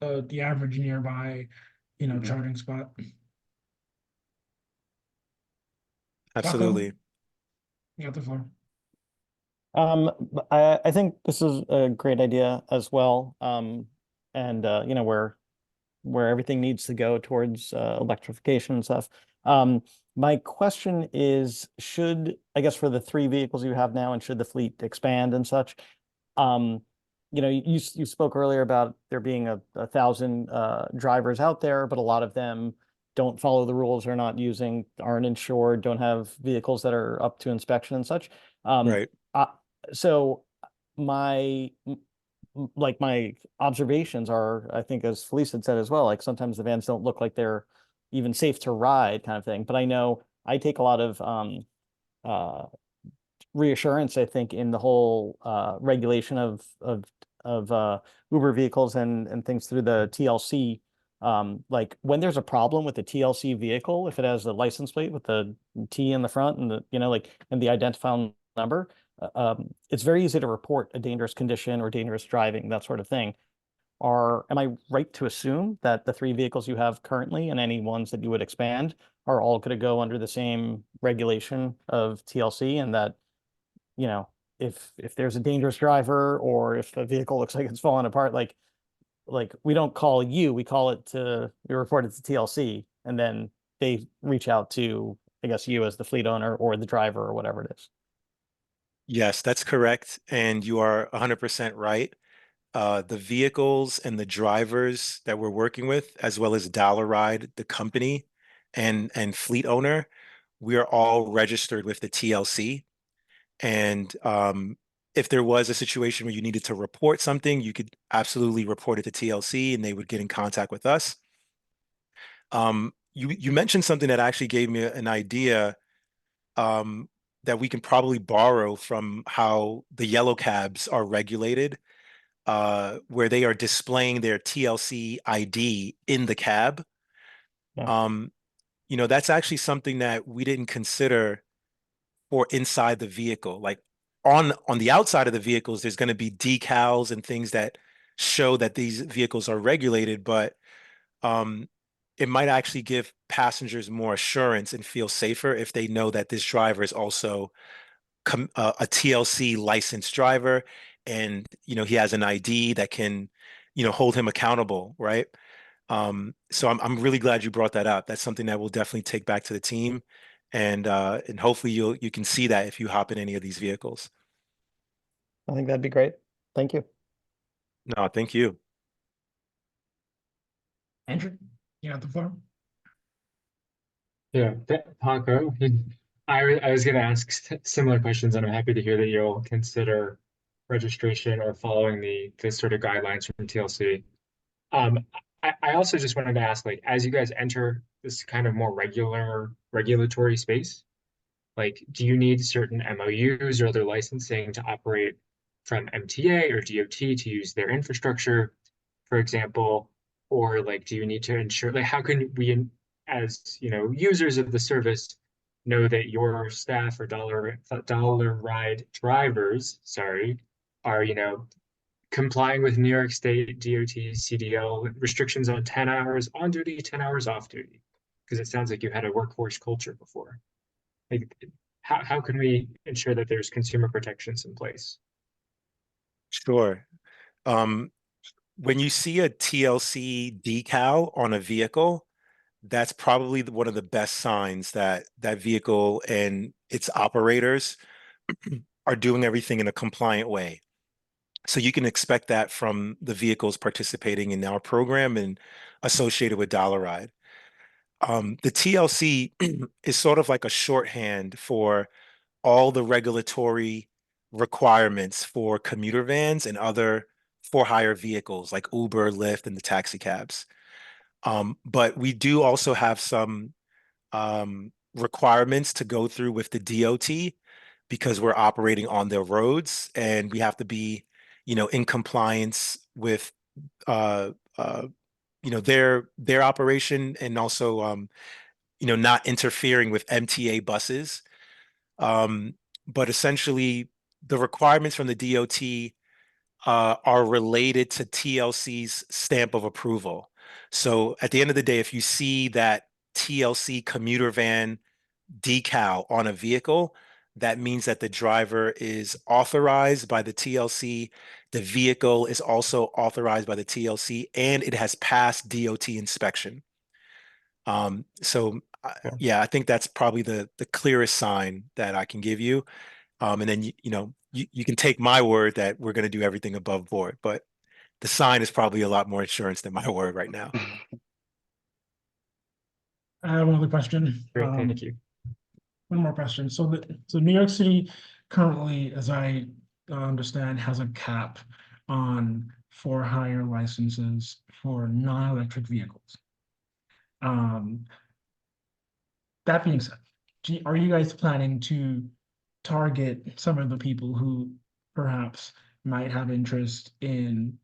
the average nearby, charging spot. Absolutely. You got the floor. I think this is a great idea as well. And you know, where everything needs to go towards electrification and stuff. My question is, should, I guess for the 3 vehicles you have now, and should the fleet expand and such, you know, you spoke earlier about there being a 1,000 drivers out there, but a lot of them don't follow the rules, are not using, aren't insured, don't have vehicles that are up to inspection and such. Right. So my like my observations are, I think as Felice had said as well, like sometimes the vans don't look like they're even safe to ride kind of thing. But I know I take a lot of uh reassurance, I think, in the whole regulation of Uber vehicles and things through the TLC. Like when there's a problem with the TLC vehicle, if it has a license plate with the T in the front and the, you know, like, and the identifiable number, it's very easy to report a dangerous condition or dangerous driving, that sort of thing. Am I right to assume that the 3 vehicles you have currently and any ones that you would expand are all going to go under the same regulation of TLC, and that, you know, if there's a dangerous driver or if the vehicle looks like it's falling apart, like we don't call you, we report it to TLC, and then they reach out to, I guess, you as the fleet owner or the driver or whatever it is. Yes, that's correct. And you are 100% right. The vehicles and the drivers that we're working with, as well as Dollaride, the company, and fleet owner, we are all registered with the TLC. And if there was a situation where you needed to report something, you could absolutely report it to TLC and they would get in contact with us. You mentioned something that actually gave me an idea that we can probably borrow from how the yellow cabs are regulated, where they are displaying their TLC ID in the cab. Yeah. You know, that's actually something that we didn't consider for inside the vehicle. Like on the outside of the vehicles, there's going to be decals and things that show that these vehicles are regulated, but it might actually give passengers more assurance and feel safer if they know that this driver is also a TLC licensed driver, and you know he has an ID that can, you know, hold him accountable, right? So I'm really glad you brought that up. That's something that we'll definitely take back to the team, and hopefully you can see that if you hop in any of these vehicles. I think that'd be great. Thank you. No, thank you. Andrew, you have the floor. Yeah, Paco, I was going to ask similar questions, and I'm happy to hear that you'll consider registration or following the sort of guidelines from TLC. I also just wanted to ask, like, as you guys enter this kind of more regulatory space, like, do you need certain MOUs or other licensing to operate from MTA or DOT to use their infrastructure, for example? Or like, do you need to ensure, like, how can we, as you know, users of the service, know that your staff or Dollaride drivers, sorry, are, you know, complying with New York State DOT CDL restrictions on 10 hours on duty, 10 hours off duty? Because it sounds like you had a workforce culture before. Like, how can we ensure that there's consumer protections in place? Sure. When you see a TLC decal on a vehicle, that's probably one of the best signs that that vehicle and its operators are doing everything in a compliant way. So you can expect that from the vehicles participating in our program and associated with Dollaride. The TLC is sort of like a shorthand for all the regulatory requirements for commuter vans and other for-hire vehicles like Uber, Lyft, and the taxi cabs. But we do also have some requirements to go through with the DOT because we're operating on their roads and we have to be, you know, in compliance with, you know, their operation, and also, you know, not interfering with MTA buses. But essentially, the requirements from the DOT are related to TLC's stamp of approval. So at the end of the day, if you see that TLC commuter van decal on a vehicle, that means that the driver is authorized by the TLC. The vehicle is also authorized by the TLC, and it has passed DOT inspection. Yeah, I think that's probably the clearest sign that I can give you. And then you can take my word that we're going to do everything above board, but the sign is probably a lot more insurance than my word right now. I have one other question. Great, thank you. One more question. So New York City currently, as I understand, has a cap on for-hire licenses for non-electric vehicles. That being said, are you guys planning to target some of the people who perhaps might have interest in,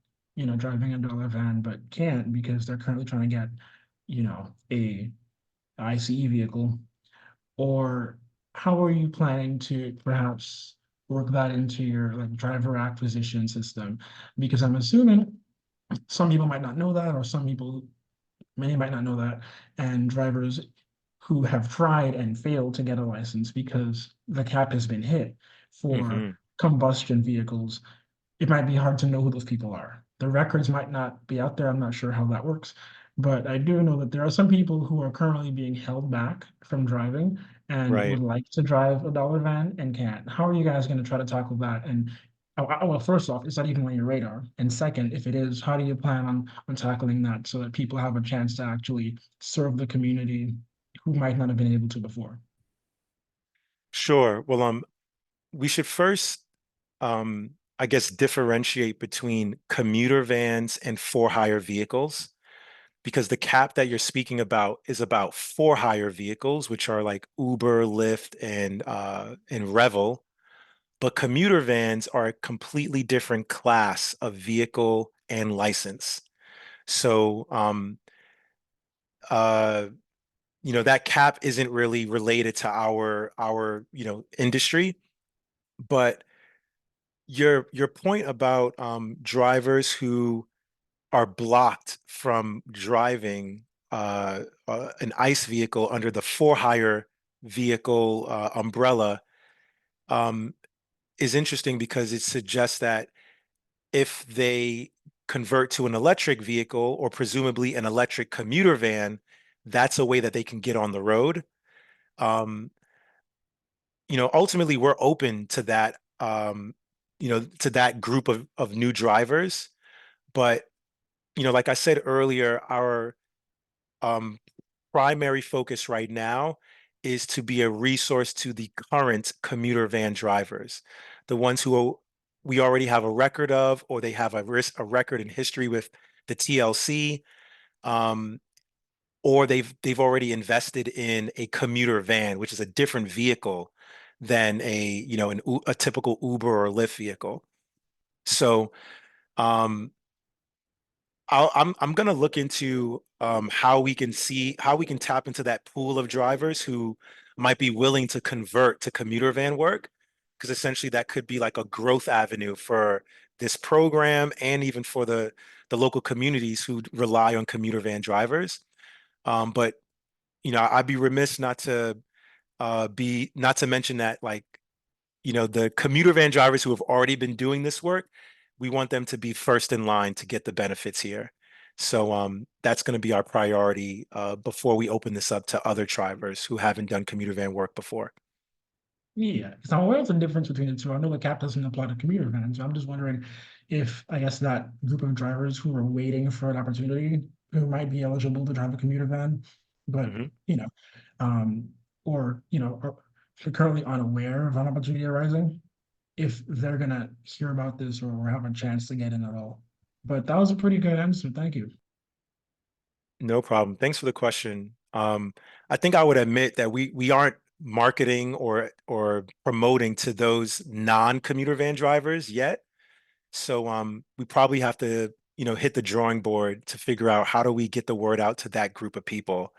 driving a dollar van but can't because they're currently trying to get, a ICE vehicle? Or how are you planning to perhaps work that into your driver acquisition system? Because I'm assuming some people might not know that, or many might not know that, and drivers who have tried and failed to get a license because the cap has been hit for combustion vehicles, it might be hard to know who those people are. The records might not be out there. I'm not sure how that works, but I do know that there are some people who are currently being held back from driving and Right. would like to drive a dollar van and can't. How are you guys going to try to tackle that? And well, first off, is that even on your radar? And second, if it is, how do you plan on tackling that so that people have a chance to actually serve the community who might not have been able to before? Sure. Well, we should first, I guess, differentiate between commuter vans and for-hire vehicles, because the cap that you're speaking about is about for-hire vehicles, which are like Uber, Lyft, and Revel. But commuter vans are a completely different class of vehicle and license. So, that cap isn't really related to our industry. But your point about drivers who are blocked from driving an ICE vehicle under the for-hire vehicle umbrella is interesting, because it suggests that if they convert to an electric vehicle, or presumably an electric commuter van, that's a way that they can get on the road. Ultimately, we're open to that, to that group of new drivers. But, like I said earlier, our primary focus right now is to be a resource to the current commuter van drivers, the ones who we already have a record of, or they have a record in history with the TLC, or they've already invested in a commuter van, which is a different vehicle than a typical Uber or Lyft vehicle. So I'm going to look into how we can tap into that pool of drivers who might be willing to convert to commuter van work, because essentially that could be like a growth avenue for this program, and even for the local communities who rely on commuter van drivers. But I'd be remiss not to mention that, the commuter van drivers who have already been doing this work, we want them to be first in line to get the benefits here. So that's going to be our priority before we open this up to other drivers who haven't done commuter van work before. Yeah, because I'm aware of the difference between the two. I know the cap doesn't apply to commuter vans. I'm just wondering if, I guess, that group of drivers who are waiting for an opportunity, who might be eligible to drive a commuter van, but, or, are currently unaware of an opportunity arising, if they're gonna hear about this or have a chance to get in at all. But that was a pretty good answer. Thank you. No problem. Thanks for the question. I think I would admit that we aren't marketing or promoting to those non-commuter van drivers yet. So we probably have to, hit the drawing board to figure out how do we get the word out to that group of people.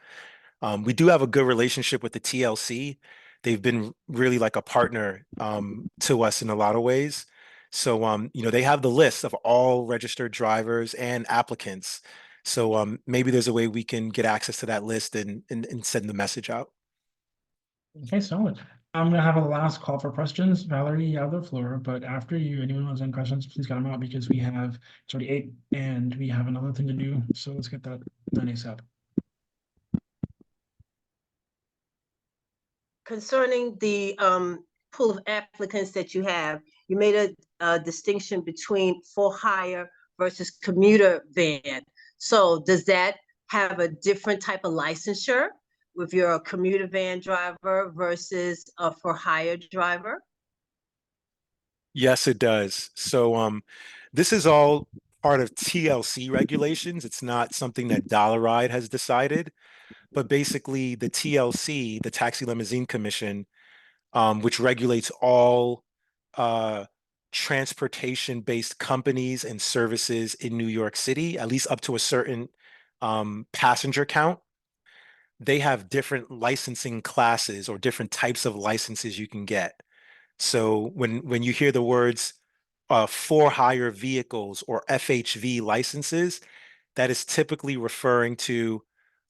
We do have a good relationship with the TLC. They've been really like a partner to us in a lot of ways. So they have the list of all registered drivers and applicants. So maybe there's a way we can get access to that list and send the message out. Okay, solid. I'm gonna have a last call for questions. Valerie, you have the floor, but after you, anyone who has any questions, please get them out because it's already 8 and we have another thing to do. So let's get that done ASAP. Concerning the pool of applicants that you have, you made a distinction between for hire versus commuter van. So does that have a different type of licensure if you're a commuter van driver versus a for hire driver? Yes, it does. So this is all part of TLC regulations. It's not something that Dollaride has decided, but basically the TLC, the Taxi Limousine Commission, which regulates all transportation-based companies and services in New York City, at least up to a certain passenger count. They have different licensing classes or different types of licenses you can get. So when you hear the words for hire vehicles or FHV licenses, that is typically referring to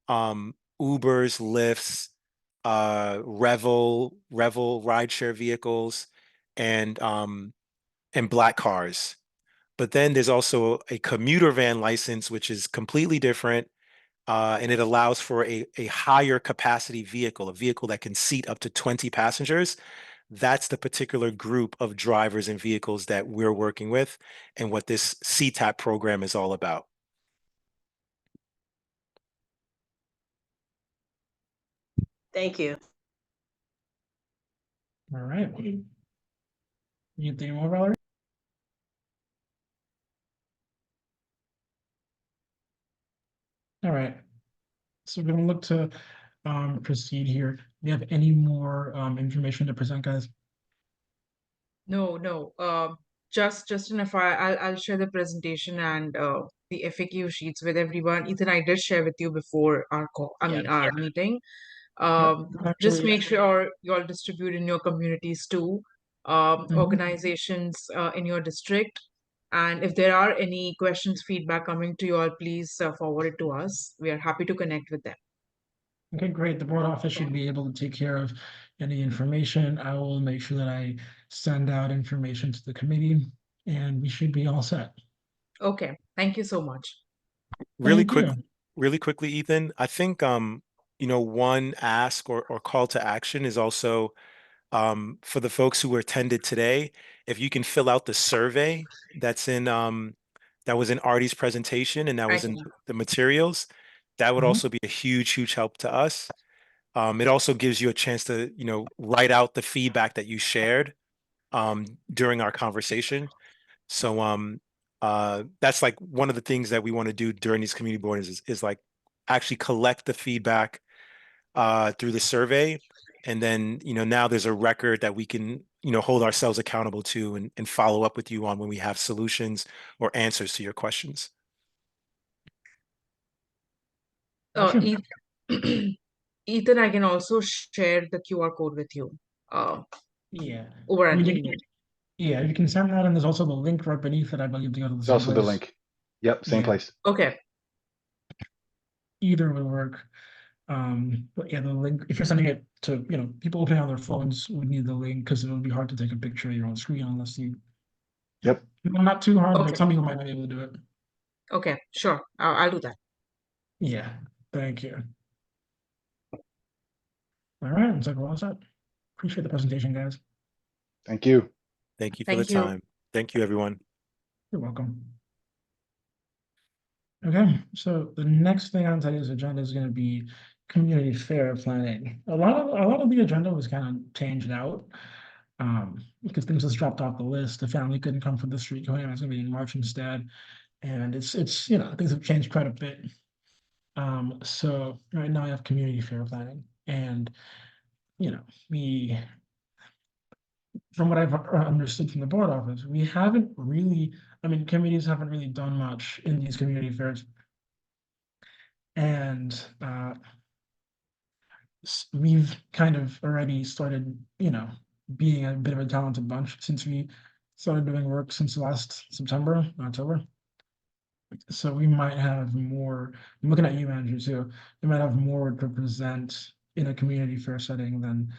Ubers, Lyfts, Revel rideshare vehicles, and black cars. But then there's also a commuter van license, which is completely different, and it allows for a higher capacity vehicle, a vehicle that can seat up to 20 passengers. That's the particular group of drivers and vehicles that we're working with and what this CTAP program is all about. Thank you. All right. You get any more, Valerie? All right. So we're gonna look to proceed here. Do you have any more information to present, guys? No. Just an FYI, I'll share the presentation and the FAQ sheets with everyone. Ethan, I did share with you before our call. I mean our meeting. Just Actually, make sure you all distribute in your communities too, organizations in your district. And if there are any questions, feedback coming to you all, please forward it to us. We are happy to connect with them. Okay, great. The board office should be able to take care of any information. I will make sure that I send out information to the committee and we should be all set. Okay, thank you so much. Really Thank you. really quickly, Ethan, I think one ask or call to action is also for the folks who attended today, if you can fill out the survey that's in that was in Artie's presentation and that was in the materials, that would also be a huge help to us. It also gives you a chance to, write out the feedback that you shared during our conversation. So that's like one of the things that we want to do during these community boards is like actually collect the feedback through the survey. And then, now there's a record that we can, hold ourselves accountable to and follow up with you on when we have solutions or answers to your questions. Ethan, I can also share the QR code with you. Yeah. Over an email. Yeah, you can send that, and there's also the link right beneath it, I believe, to go to the It's same also the place. link. Yep, same Yeah. place. Okay. Either would work. But yeah, the link, if you're sending it to, people opening on their phones would need the link because it would be hard to take a picture of your own screen unless you. Yep. Not too hard, Okay. but some people might not be able to do it. Okay, sure. I'll do that. Yeah, thank you. All right, looks like we're all set. Appreciate the presentation, guys. Thank you. Thank you for the Thank you. time. Thank you, everyone. You're welcome. Okay, so the next thing on today's agenda is going to be community fair planning. A lot of the agenda was kind of changed out because things just dropped off the list. The family couldn't come for the street going. It's going to be in March instead, and it's things have changed quite a bit. So right now I have community fair planning, and we, from what I've understood from the board office, we haven't really, committees haven't really done much in these community fairs. And we've kind of already started, being a bit of a talented bunch since we started doing work since last September, October. So we might have more, I'm looking at you, Andrew, too. We might have more to present in a community fair setting than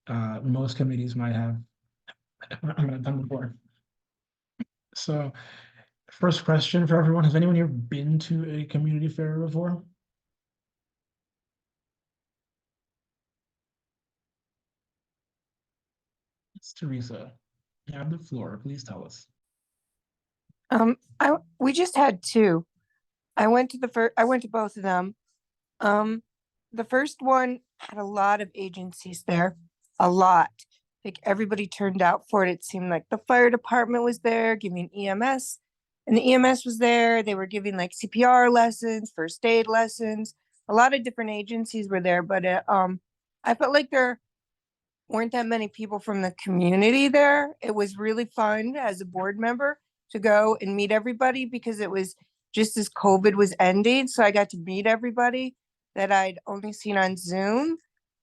most committees might have done before. So, first question for everyone, has anyone here been to a community fair before? It's Teresa. You have the floor. Please tell us. We just had two. I went to both of them. The first one had a lot of agencies there, a lot. Like everybody turned out for it. It seemed like the fire department was there giving EMS, and the EMS was there. They were giving like CPR lessons, first aid lessons. A lot of different agencies were there, but I felt like there weren't that many people from the community there. It was really fun as a board member to go and meet everybody because it was just as COVID was ending. So I got to meet everybody that I'd only seen on Zoom.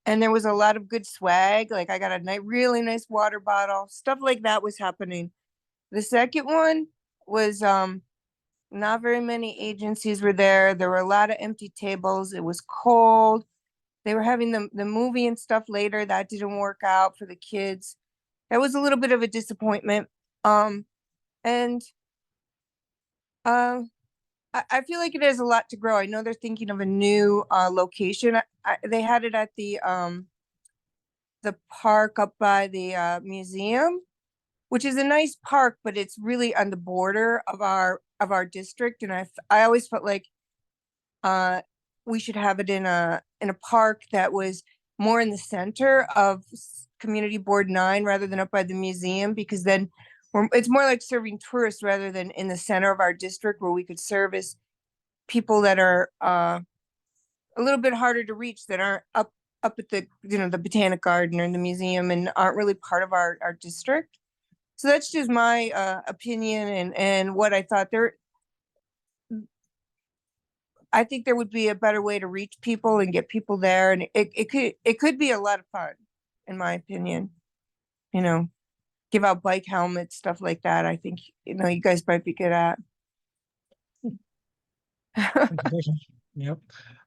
And there was a lot of good swag. Like I got a really nice water bottle, stuff like that was happening. The second one was not very many agencies were there. There were a lot of empty tables. It was cold. They were having the movie and stuff later. That didn't work out for the kids. That was a little bit of a disappointment. I feel like it has a lot to grow. I know they're thinking of a new location. They had it at the park up by the museum, which is a nice park, but it's really on the border of our district. And I always felt like we should have it in a park that was more in the center of Community Board 9 rather than up by the museum, because then it's more like serving tourists rather than in the center of our district where we could service people that are a little bit harder to reach, that aren't up at the, the Botanic Garden or the museum and aren't really part of our district. So that's just my opinion and what I thought. I think there would be a better way to reach people and get people there, and it could be a lot of fun, in my opinion. Give out bike helmets, stuff like that. I think you guys might be good at. Yep.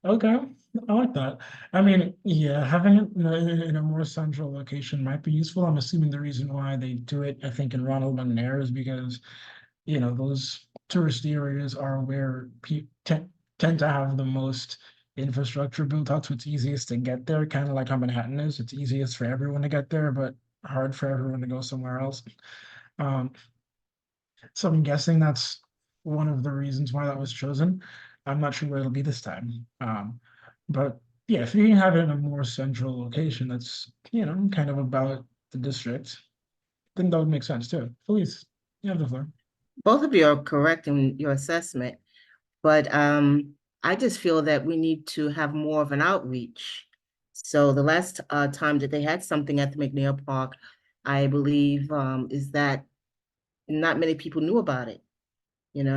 Okay. I like that. I mean, yeah, having it in a more central location might be useful. I'm assuming the reason why they do it, I think, in Ronald McNair is because, those tourist areas are where people tend to have the most infrastructure built out, so it's easiest to get there, kind of like how Manhattan is. It's easiest for everyone to get there, but hard for everyone to go somewhere else. So I'm guessing that's one of the reasons why that was chosen. I'm not sure where it'll be this time. But yeah, if you can have it in a more central location that's, kind of about the district, then that would make sense too. Felice, you have the floor. Both of you are correct in your assessment, but I just feel that we need to have more of an outreach. So the last time that they had something at the McNair Park, I believe, is that not many people knew about it.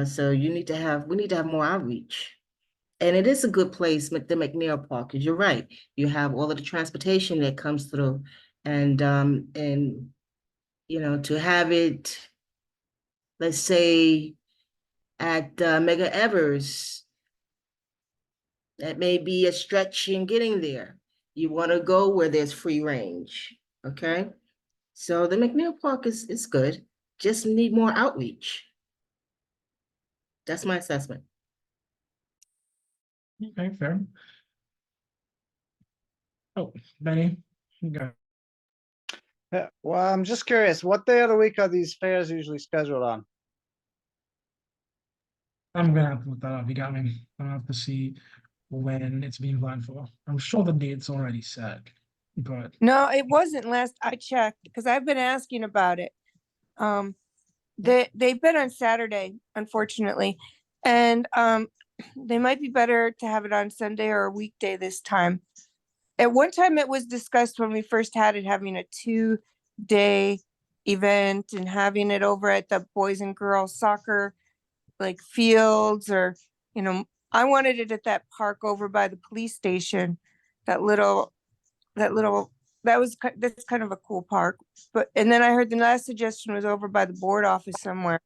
So we need to have more outreach. And it is a good place, the McNair Park, because you're right. You have all of the transportation that comes through, and to have it, let's say, at Mega Evers, that may be a stretch in getting there. You want to go where there's free range, okay? So the McNair Park is good. Just need more outreach. That's my assessment. Okay, fair. Oh, Benny, you got it. Yeah, well, I'm just curious, what day of the week are these fairs usually scheduled on? I'm gonna have to look that up. You got me. I'm gonna have to see when it's being planned for. I'm sure the date's already set, but No, it wasn't last I checked, because I've been asking about it. They've been on Saturday, unfortunately, and they might be better to have it on Sunday or a weekday this time. At one time, it was discussed when we first had it, having a 2-day event and having it over at the boys and girls soccer like fields, or I wanted it at that park over by the police station. That's kind of a cool park. And then I heard the last suggestion was over by the board office somewhere.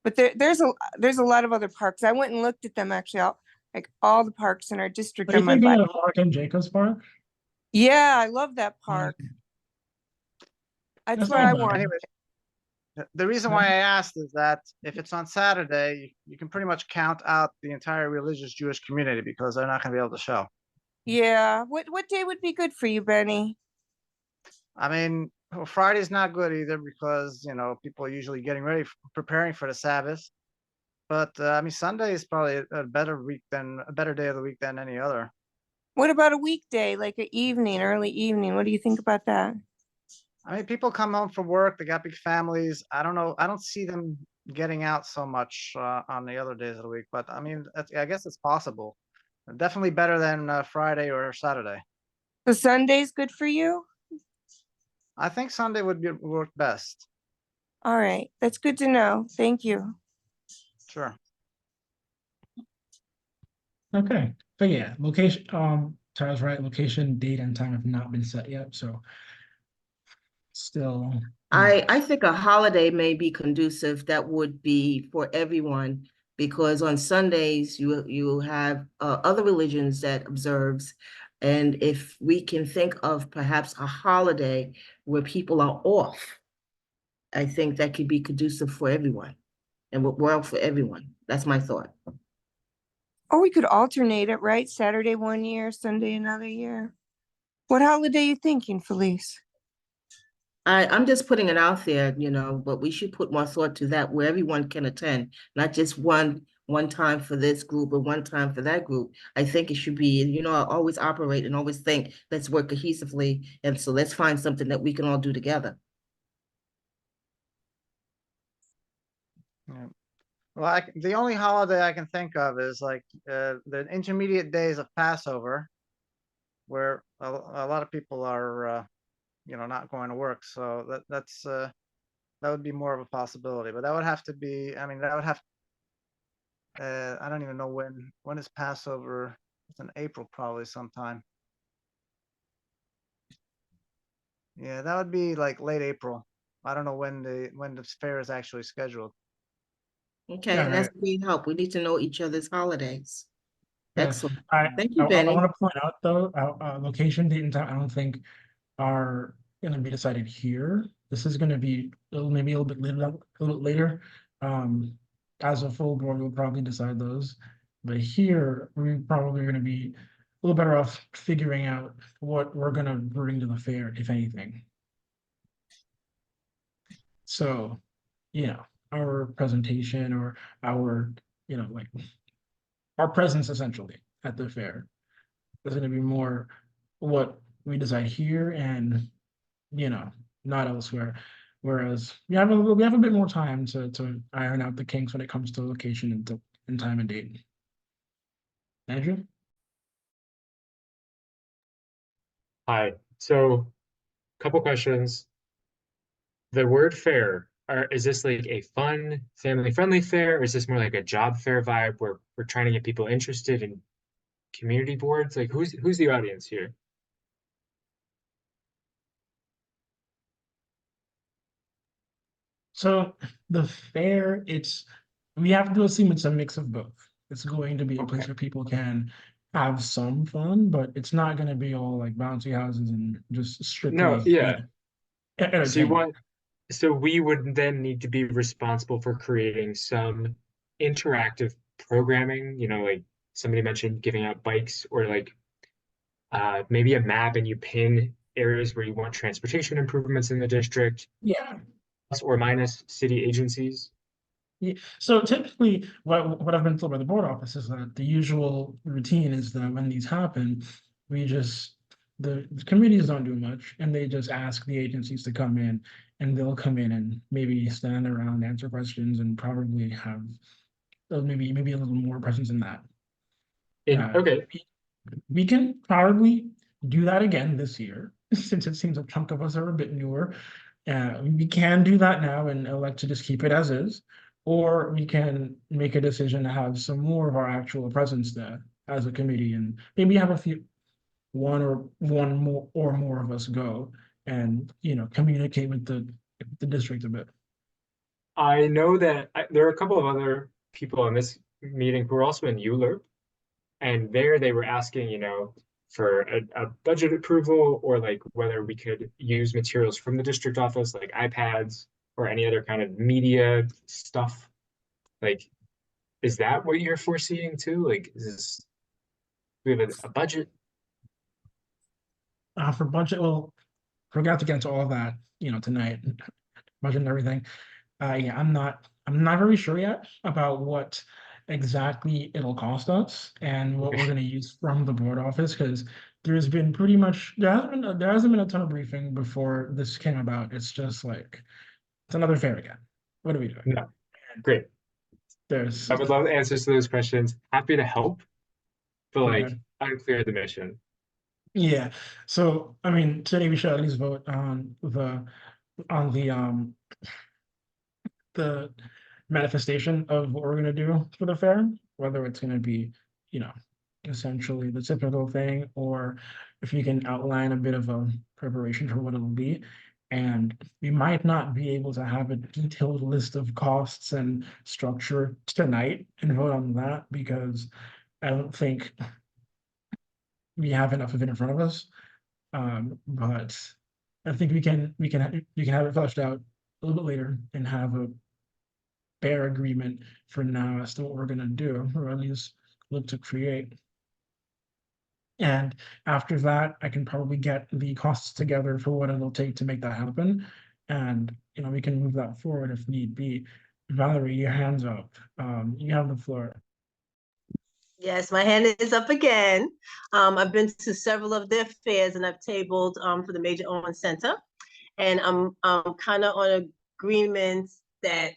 But there's a lot of other parks. I went and looked at them actually, all the parks in our district are you on my thinking bike. of Mark and Jacobs Park? Yeah, I love that park. That's That's what not I bad. want. Anyway, the reason why I asked is that if it's on Saturday, you can pretty much count out the entire religious Jewish community because they're not gonna be able to show. Yeah, what day would be good for you, Benny? I mean, well, Friday's not good either because, you know, people are usually getting ready, preparing for the Sabbath. But I mean, Sunday is probably a better day of the week than any other. What about a weekday, like an evening, early evening? What do you think about that? I mean, people come home from work, they got big families. I don't know. I don't see them getting out so much on the other days of the week. But I mean, I guess it's possible. Definitely better than Friday or Saturday. So Sunday's good for you? I think Sunday would work best. All right, that's good to know. Thank you. Sure. Okay, but yeah, location, Tyler's right, location, date and time have not been set yet, so still. I think a holiday may be conducive that would be for everyone, because on Sundays you have other religions that observes. And if we can think of perhaps a holiday where people are off, I think that could be conducive for everyone and would work for everyone. That's my thought. Or we could alternate it, right? Saturday one year, Sunday another year. What holiday you thinking, Felice? I'm just putting it out there, you know, but we should put more thought to that where everyone can attend, not just one time for this group or one time for that group. I think it should be, you know, I always operate and always think, let's work cohesively. And so let's find something that we can all do together. Yeah. Well, the only holiday I can think of is like the intermediate days of Passover, where a lot of people are, you know, not going to work. So that would be more of a possibility. But that would have to be. I mean, that would have. I don't even know when is Passover. It's in April probably sometime. Yeah, that would be like late April. I don't know when the fair is actually scheduled. Okay, Yeah, and that's right. great help. We need to know each other's holidays. Yeah, Excellent. I Thank you, Benny. want to point out though, location, date and time, I don't think are gonna be decided here. This is gonna be maybe a little bit later. As a full board, we'll probably decide those. But here, we're probably gonna be a little better off figuring out what we're gonna bring to the fair, if anything. So, you know, our presentation or our, you know, like our presence essentially at the fair is gonna be more what we decide here and, you know, not elsewhere. Whereas we have a bit more time to iron out the kinks when it comes to location and time and date. Andrew? Hi, so couple questions. The word fair, is this like a fun, family-friendly fair, or is this more like a job fair vibe where we're trying to get people interested in community boards? Like who's the audience here? So the fair, we have to assume it's a mix of both. It's going to be a place Okay. where people can have some fun, but it's not gonna be all like bouncy houses and just strictly, No, yeah. So you entertainment. want, so we would then need to be responsible for creating some interactive programming, you know, like somebody mentioned giving out bikes or like maybe a map and you pin areas where you want transportation improvements in the district, Yeah. plus or minus city agencies. Yeah, so typically, what I've been told by the board office is that the usual routine is that when these happen, the committees don't do much, and they just ask the agencies to come in, and they'll come in and maybe stand around, answer questions, and probably have maybe a little more presence in that. Okay, We can probably do that again this year, since it seems a chunk of us are a bit newer. We can do that now and elect to just keep it as is, or we can make a decision to have some more of our actual presence there as a committee and maybe have one more of us go and, you know, communicate with the district a bit. I know that there are a couple of other people in this meeting who are also in ULURP. And there they were asking, you know, for a budget approval, or like whether we could use materials from the district office, like iPads or any other kind of media stuff. Like, is that what you're foreseeing too? Like, we have a budget? For budget, well, we're gonna have to get into all of that, tonight, budget and everything. Yeah, I'm not very sure yet about what exactly it'll cost us and what we're gonna use from the board office, because there's been pretty much, there hasn't been a ton of briefing before this came about. It's just like, it's another fair again. What are we doing? No. Great. There's, I would love answers to those questions. Happy to help, but like, Okay. unclear the mission. yeah, so, I mean, today we should at least vote on the manifestation of what we're gonna do for the fair, whether it's gonna be, essentially the typical thing, or if you can outline a bit of a preparation for what it'll be. And we might not be able to have a detailed list of costs and structure tonight and vote on that, because I don't think we have enough of it in front of us. But I think we can have it fleshed out a little bit later and have a fair agreement for now as to what we're gonna do, or at least look to create. And after that, I can probably get the costs together for what it'll take to make that happen. And, we can move that forward if need be. Valerie, your hand's up. You have the floor. Yes, my hand is up again. I've been to several of their fairs and I've tabled for the Major Owens Center. And I'm kind of on agreement that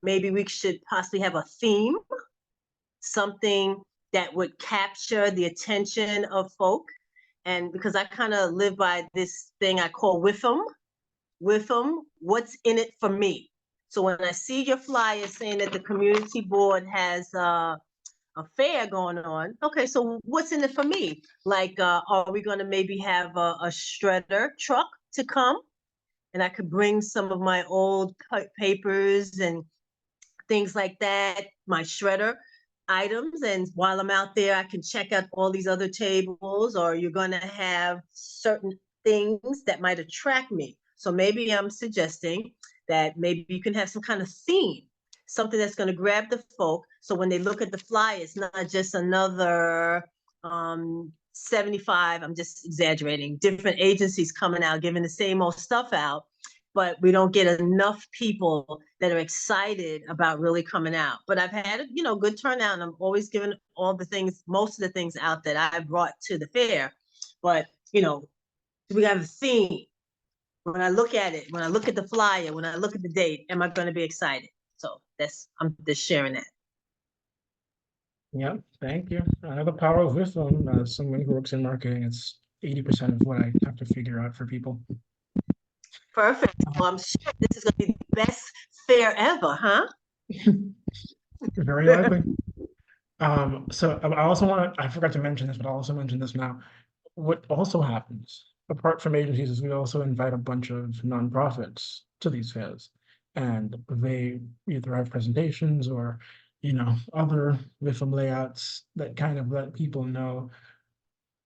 maybe we should possibly have a theme, something that would capture the attention of folk. And because I kind of live by this thing I call WIFM, what's in it for me? So when I see your flyer saying that the community board has a fair going on, okay, so what's in it for me? Like, are we gonna maybe have a shredder truck to come? And I could bring some of my old papers and things like that, my shredder items, and while I'm out there, I can check out all these other tables, or you're gonna have certain things that might attract me. So maybe I'm suggesting that maybe you can have some kind of theme, something that's gonna grab the folk, so when they look at the flyer, it's not just another 75, I'm just exaggerating, different agencies coming out, giving the same old stuff out, but we don't get enough people that are excited about really coming out. But I've had, good turnout, and I'm always giving all the things, most of the things out that I brought to the fair. But, we have a theme. When I look at it, when I look at the flyer, when I look at the date, am I going to be excited? So I'm just sharing that. Yeah, thank you. I know the power of wisdom. As someone who works in marketing, it's 80% of what I have to figure out for people. Perfect. Well, I'm sure this is going to be the best fair ever, huh? Very likely. So I also I forgot to mention this, but I'll also mention this now. What also happens, apart from agencies, is we also invite a bunch of nonprofits to these fairs. And they either have presentations or, other WIFM layouts that kind of let people know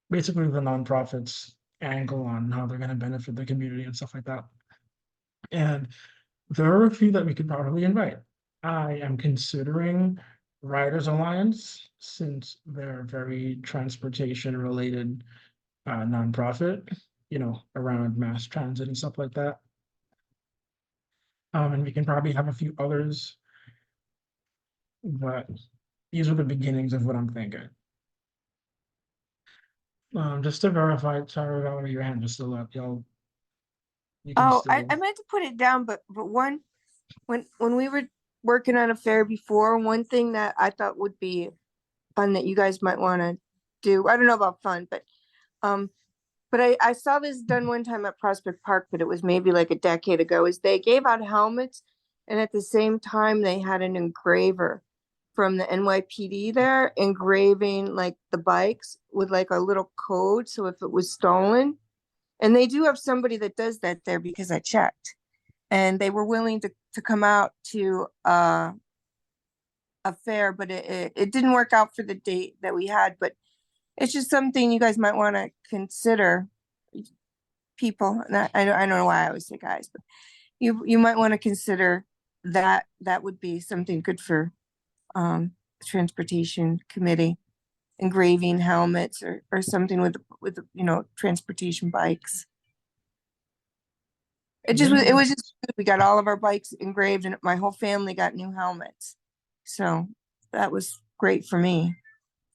basically the nonprofits angle on how they're going to benefit the community and stuff like that. And there are a few that we could probably invite. I am considering Riders Alliance, since they're very transportation related nonprofit, around mass transit and stuff like that. And we can probably have a few others, but these are the beginnings of what I'm thinking. Just to verify, sorry, Valerie, your hand just still up, y'all. Oh, I meant to put it down, but when we were working on a fair before, one thing that I thought would be fun that you guys might want to do, I don't know about fun, but I saw this done one time at Prospect Park, but it was maybe like a decade ago, is they gave out helmets, and at the same time they had an engraver from the NYPD there engraving like the bikes with like a little code, so if it was stolen. And they do have somebody that does that there, because I checked, and they were willing to come out to a fair, but it didn't work out for the date that we had. But It's just something you guys might want to consider. People, I don't know why I always say guys, but you might want to consider that would be something good for the transportation committee, engraving helmets or something with transportation bikes. It was just good. We got all of our bikes engraved and my whole family got new helmets. So that was great for me.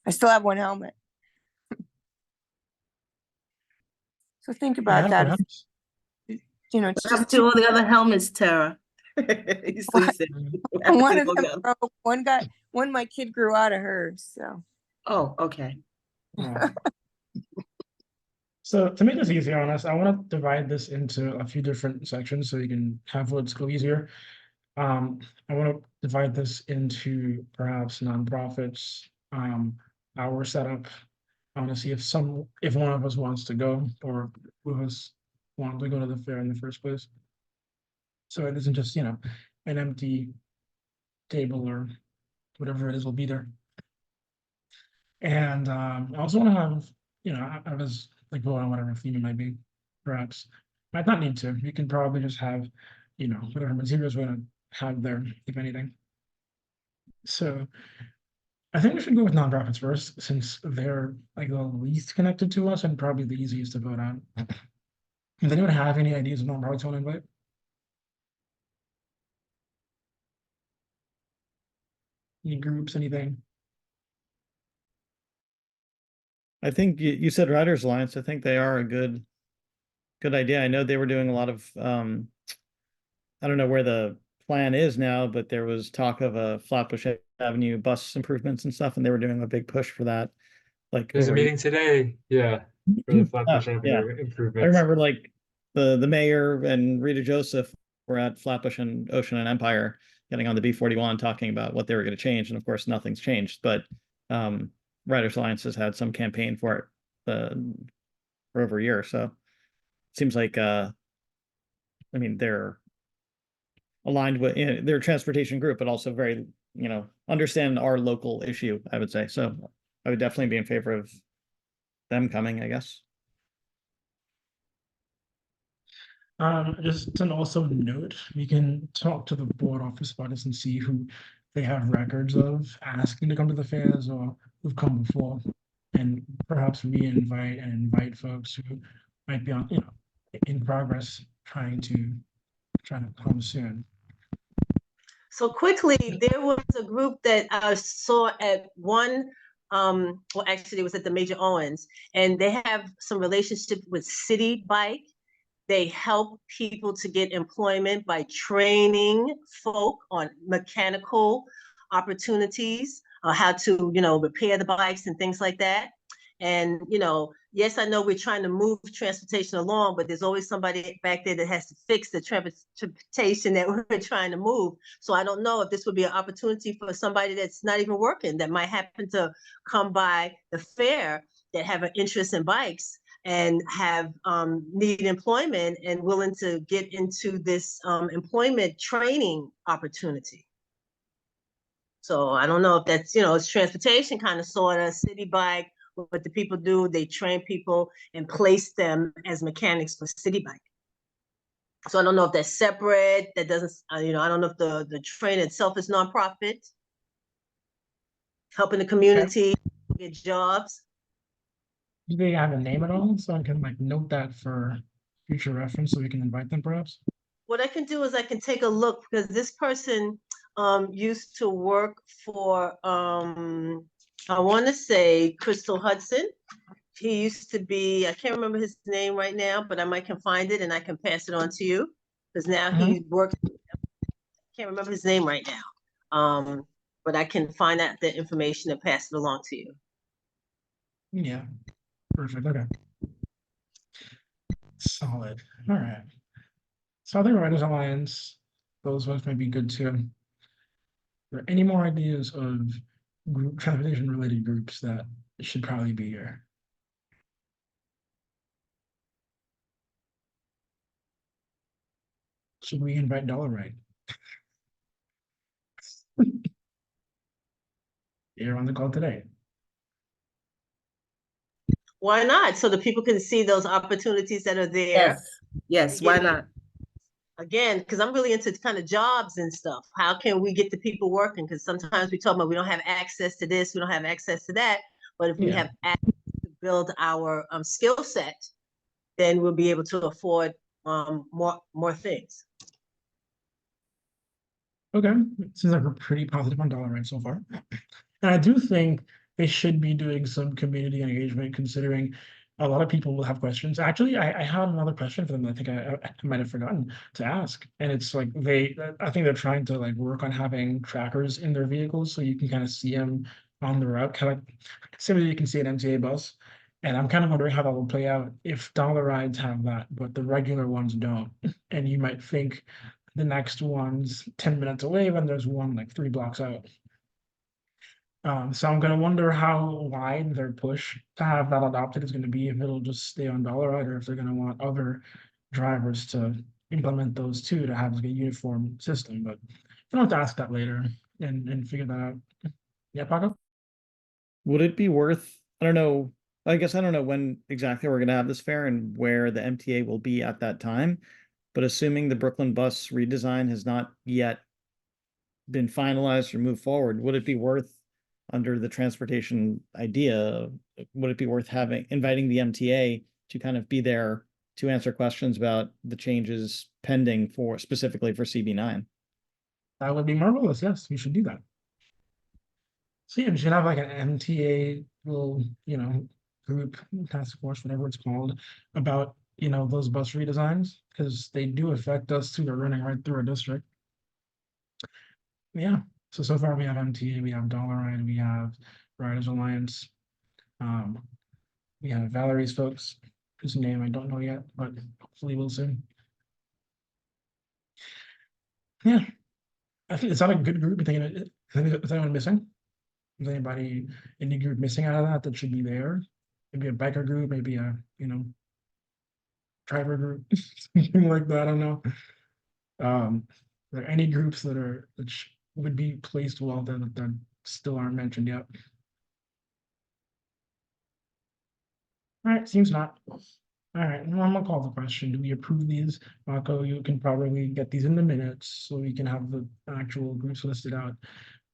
I still have one helmet. So think about that. Perhaps. It's What happened just to all the other helmets, Tara? You still said- one of all them the other- broke. One my kid grew out of hers. So Oh, okay. Yeah. So to make this easier on us, I want to divide this into a few different sections so you can have votes go easier. I want to divide this into perhaps nonprofits, our setup. I want to see if one of us wants to go or who of us wanted to go to the fair in the first place. So it isn't just, an empty table or whatever it is will be there. And I also want to have, I was like vote on whatever theme it might be, perhaps. Might not need to. You can probably just have, whatever materials we want to have there, if anything. So I think we should go with nonprofits first, since they're like the least connected to us and probably the easiest to vote on. Does anyone have any ideas of nonprofits you want to invite? Any groups, anything? I think you said Riders Alliance. I think they are a good idea. I know they were doing a lot of I don't know where the plan is now, but there was talk of a Flatbush Avenue bus improvements and stuff, and they were doing a big push for that. Like There's a over- meeting today, yeah, for the Flatbush yeah. Avenue improvements. I remember like the mayor and Rita Joseph were at Flatbush and Ocean and Empire getting on the B41 talking about what they were going to change, and of course nothing's changed. But Riders Alliance has had some campaign for it for over a year, so it seems like they're aligned with their transportation group, but also very understand our local issue, I would say. So I would definitely be in favor of them coming, I guess. Just an also note, we can talk to the board office about this and see who they have records of asking to come to the fairs or who've come before. And perhaps invite folks who might be on, in progress trying to come soon. So quickly, there was a group that I saw at one, well, actually it was at the Major Owens, and they have some relationship with City Bike. They help people to get employment by training folk on mechanical opportunities, how to, repair the bikes and things like that. And, yes, I know we're trying to move transportation along, but there's always somebody back there that has to fix the transportation that we're trying to move. So I don't know if this would be an opportunity for somebody that's not even working, that might happen to come by the fair, that have an interest in bikes and have need employment and willing to get into this employment training opportunity. So I don't know if that's, it's transportation kind of sort of City Bike. What the people do, they train people and place them as mechanics for City Bike. So I don't know if that's separate. That doesn't, I don't know if the train itself is nonprofit, helping the community get jobs. Do they have a name at all? So I can note that for future reference so we can invite them perhaps? What I can do is I can take a look, because this person used to work for, I want to say Crystal Hudson. He used to be, I can't remember his name right now, but I can find it and I can pass it on to you, because now he works, can't remember his name right now. But I can find out the information and pass it along to you. Yeah, perfect, okay. Solid, all right. So I think Riders Alliance, those votes might be good too. Are there any more ideas of group transportation related groups that should probably be here? Should we invite Dollaride? You're on the call today. Why not? So the people can see those opportunities that are there. Yes, why not? Again, because I'm really into kind of jobs and stuff. How can we get the people working? Because sometimes we talk about we don't have access to this, we don't have access to that. But if we Yeah. have access to build our skill set, then we'll be able to afford more things. Okay, seems like we're pretty positive on Dollaride so far. And I do think they should be doing some community engagement, considering a lot of people will have questions. Actually, I had another question for them that I think I might have forgotten to ask. And it's like I think they're trying to like work on having trackers in their vehicles so you can kind of see them on the route, kind of like similarly you can see an MTA bus. And I'm kind of wondering how that will play out if Dollarides have that, but the regular ones don't. And you might think the next one's 10 minutes away when there's one like 3 blocks out. So I'm gonna wonder how wide their push to have that adopted is gonna be, if it'll just stay on Dollaride or if they're gonna want other drivers to implement those too, to have like a uniform system, but I'll have to ask that later and figure that out. Yeah, Paco? Would it be worth, I don't know, I guess I don't know when exactly we're gonna have this fair and where the MTA will be at that time, but assuming the Brooklyn bus redesign has not yet been finalized or moved forward, would it be worth, under the transportation idea, would it be worth inviting the MTA to kind of be there to answer questions about the changes pending specifically for CB9? That would be marvelous, yes, we should do that. So yeah, we should have like an MTA little, group, task force, whatever it's called, about, those bus redesigns, because they do affect us too, they're running right through our district. Yeah, so far we have MTA, we have Dollaride, we have Riders Alliance. We have Valerie's folks, whose name I don't know yet, but hopefully we'll soon. Yeah, I think it's not a good group. Is anyone missing? Is anybody, any group missing out of that should be there? Maybe a biker group, maybe a, driver group, something like that, I don't know. Are there any groups that would be placed well that still aren't mentioned yet? All right, seems not. All right, well, I'm gonna call the question. Do we approve these? Marco, you can probably get these in the minutes so we can have the actual groups listed out.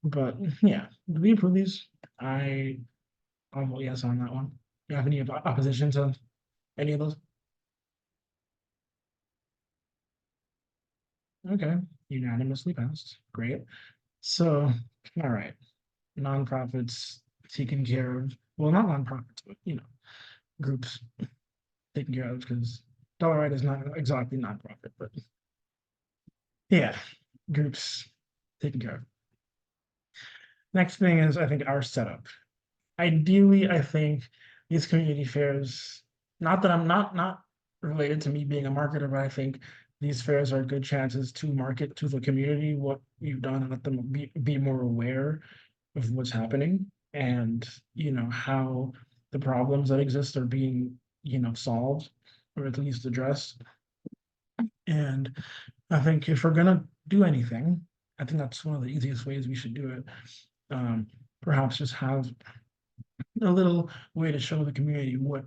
But yeah, do we approve these? I'll vote yes on that one. Do you have any opposition to any of those? Okay, unanimously passed. Great. So, all right, nonprofits taken care of. Well, not nonprofits, but groups taken care of, because Dollaride is not exactly nonprofit, but yeah, groups taken care of. Next thing is, I think, our setup. Ideally, I think these community fairs, not that I'm not related to me being a marketer, but I think these fairs are good chances to market to the community what you've done and let them be more aware of what's happening, and how the problems that exist are being solved, or at least addressed. And I think if we're gonna do anything, I think that's one of the easiest ways we should do it. Perhaps just have a little way to show the community what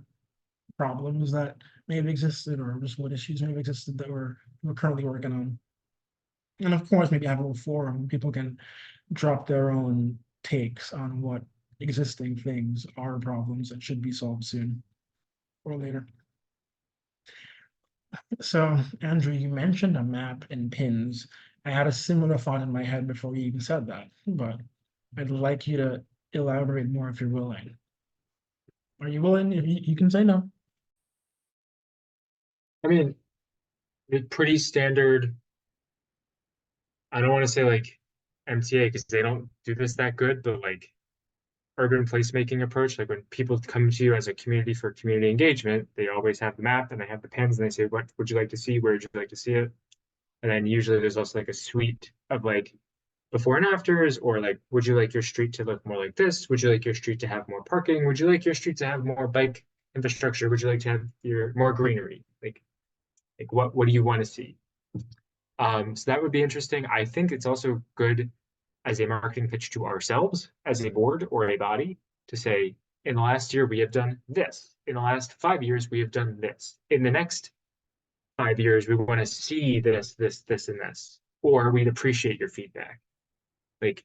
problems that may have existed, or just what issues may have existed that we're currently working on. And of course, maybe have a little forum, people can drop their own takes on what existing things are problems that should be solved soon or later. So, Andrew, you mentioned a map and pins. I had a similar thought in my head before you even said that, but I'd like you to elaborate more if you're willing. Are you willing? If you can say no. I mean, the pretty standard. I don't want to say like MTA because they don't do this that good, but like urban placemaking approach, like when people come to you as a community for community engagement, they always have the map and they have the pins and they say, what would you like to see? Where would you like to see it? And then usually there's also like a suite of like before and afters, or like, would you like your street to look more like this? Would you like your street to have more parking? Would you like your street to have more bike infrastructure? Would you like to have your more greenery? Like what do you want to see? So that would be interesting. I think it's also good as a marketing pitch to ourselves as a board or a body to say, in the last year, we have done this. In the last 5 years, we have done this. In the next 5 years, we want to see this, this, this, and this, or we'd appreciate your feedback. Like,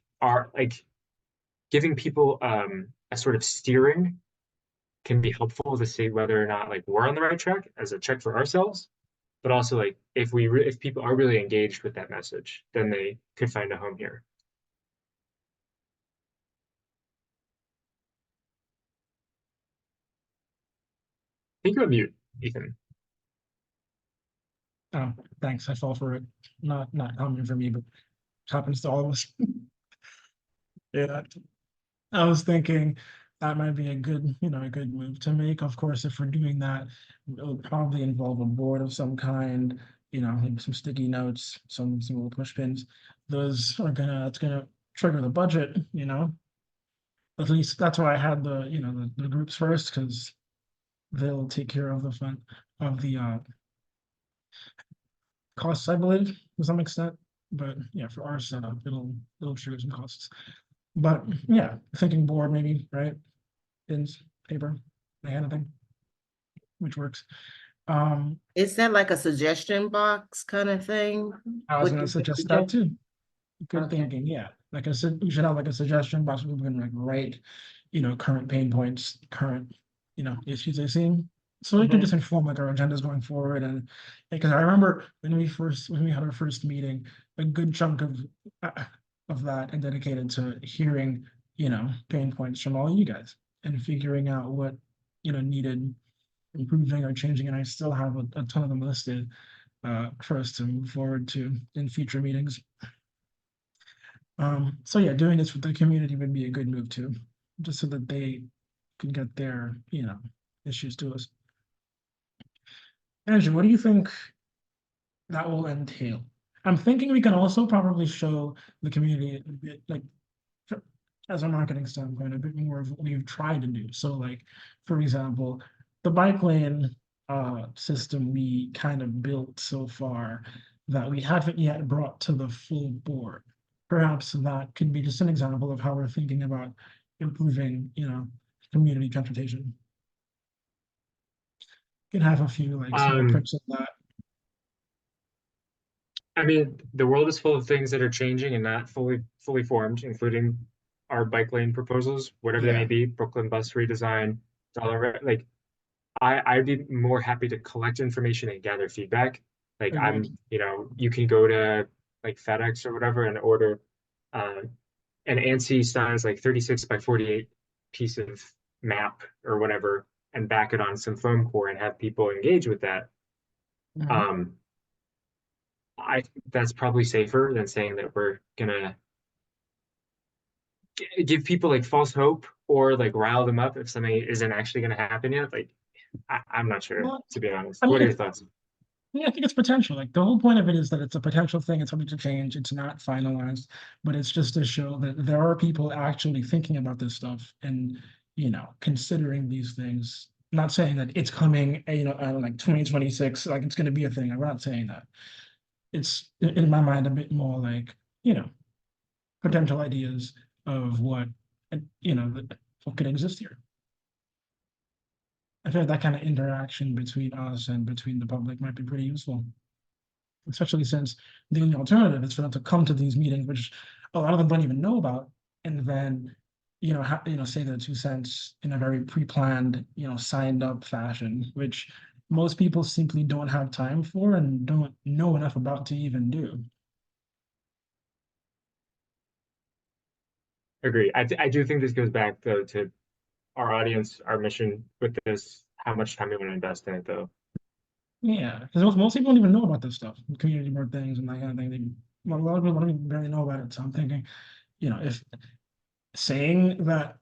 giving people a sort of steering can be helpful to see whether or not like we're on the right track as a check for ourselves, but also like if people are really engaged with that message, then they could find a home here. I think you're on mute, Ethan. Oh, thanks. I fall for it. Not common for me, but happens to all of us. Yeah, I was thinking that might be a good, a good move to make. Of course, if we're doing that, it'll probably involve a board of some kind, maybe some sticky notes, some little push pins. It's gonna trigger the budget, At least that's why I had the groups first, because they'll take care of the costs, I believe, to some extent. But yeah, for our setup, it'll trigger some costs. But yeah, thinking board maybe, right? Pins, paper, that kind of thing, which works. Is that like a suggestion box kind of thing? I was Would gonna you suggest that too. Good Okay. thinking, yeah. Like I said, we should have like a suggestion box where we can like write, current pain points, current, issues they see. So we can just inform like our agendas going forward. And because I remember when we had our first meeting, a good chunk of that and dedicated to hearing, pain points from all you guys and figuring out what, needed improving or changing. And I still have a ton of them listed for us to move forward to in future meetings. So yeah, doing this with the community would be a good move too, just so that they can get their, issues to us. Andrew, what do you think that will entail? I'm thinking we can also probably show the community a bit, like, as a marketing standpoint, a bit more of what we've tried to do. So like, for example, the bike lane system we kind of built so far that we haven't yet brought to the full board. Perhaps that could be just an example of how we're thinking about improving, community transportation. Can have a few like small clips of that. I mean, the world is full of things that are changing and not fully formed, including our bike lane proposals, whatever they may be, Brooklyn bus redesign, like I'd be more happy to collect information and gather feedback. Like Agreed. you can go to like FedEx or whatever and order an ANSI size like 36 by 48 piece of map or whatever and back it on some foam core and have people engage with that. I think that's probably safer than saying that we're gonna give people like false hope or like rile them up if something isn't actually gonna happen yet. Like I'm not sure, Well, to be honest. I mean, What are your thoughts? Yeah, I think it's potential. Like the whole point of it is that it's a potential thing. It's something to change. It's not finalized, but it's just to show that there are people actually thinking about this stuff and, considering these things. Not saying that it's coming, like 2026, like it's going to be a thing. I'm not saying that. It's in my mind a bit more like, potential ideas of what, what could exist here. I feel like that kind of interaction between us and between the public might be pretty useful. Especially since the only alternative is for them to come to these meetings, which a lot of them don't even know about, and then, say their 2 cents in a very pre-planned, signed up fashion, which most people simply don't have time for and don't know enough about to even do. Agree. I do think this goes back though to our audience, our mission with this, how much time we want to invest in it though. Yeah, because most people don't even know about this stuff, community board things and that kind of thing. A lot of people don't even barely know about it. So I'm thinking, if saying that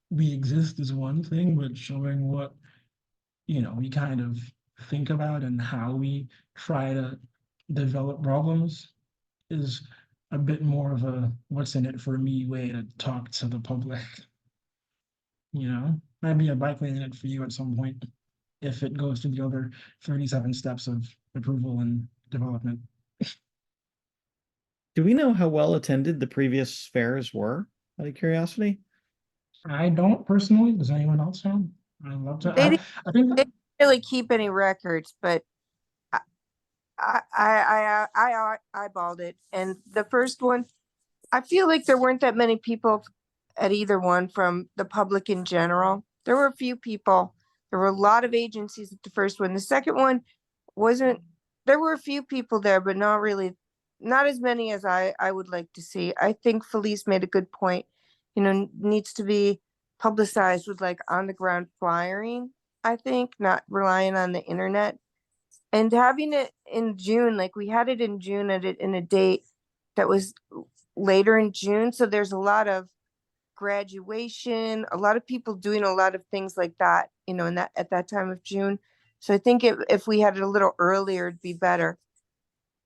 we exist is one thing, but showing what, we kind of think about and how we try to develop problems is a bit more of a what's in it for me way to talk to the public. Might be a bike lane in it for you at some point if it goes through the other 37 steps of approval and development. Do we know how well attended the previous fairs were, out of curiosity? I don't personally. Does anyone else know? I'd love to. They didn't I think they didn't really keep any records, but I eyeballed it, and the first one, I feel like there weren't that many people at either one from the public in general. There were a few people. There were a lot of agencies at the first one. The second one wasn't, there were a few people there, but not really, not as many as I would like to see. I think Felice made a good point. You know, needs to be publicized with like on the ground flyering, I think, not relying on the internet. And having it in June, like we had it in June in a date that was later in June. So there's a lot of graduation, a lot of people doing a lot of things like that, you know, in that at that time of June. So I think if we had it a little earlier, it'd be better,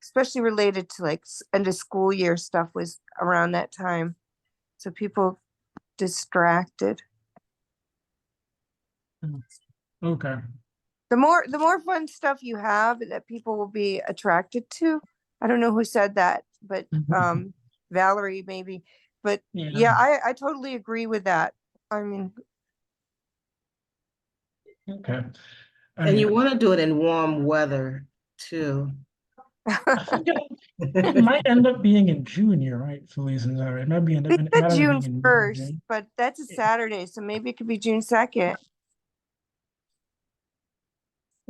especially related to like end of school year stuff was around that time. So people distracted. okay. The more fun stuff you have that people will be attracted to. I don't know who said that, but Valerie maybe. But yeah, I totally agree with that. I mean, Okay. I And you mean, want to do it in warm weather too. I think it might end up being in June. You're right, Felice. It might be they it said might end up June being in 1st, June. but that's a Saturday, so maybe it could be June 2nd.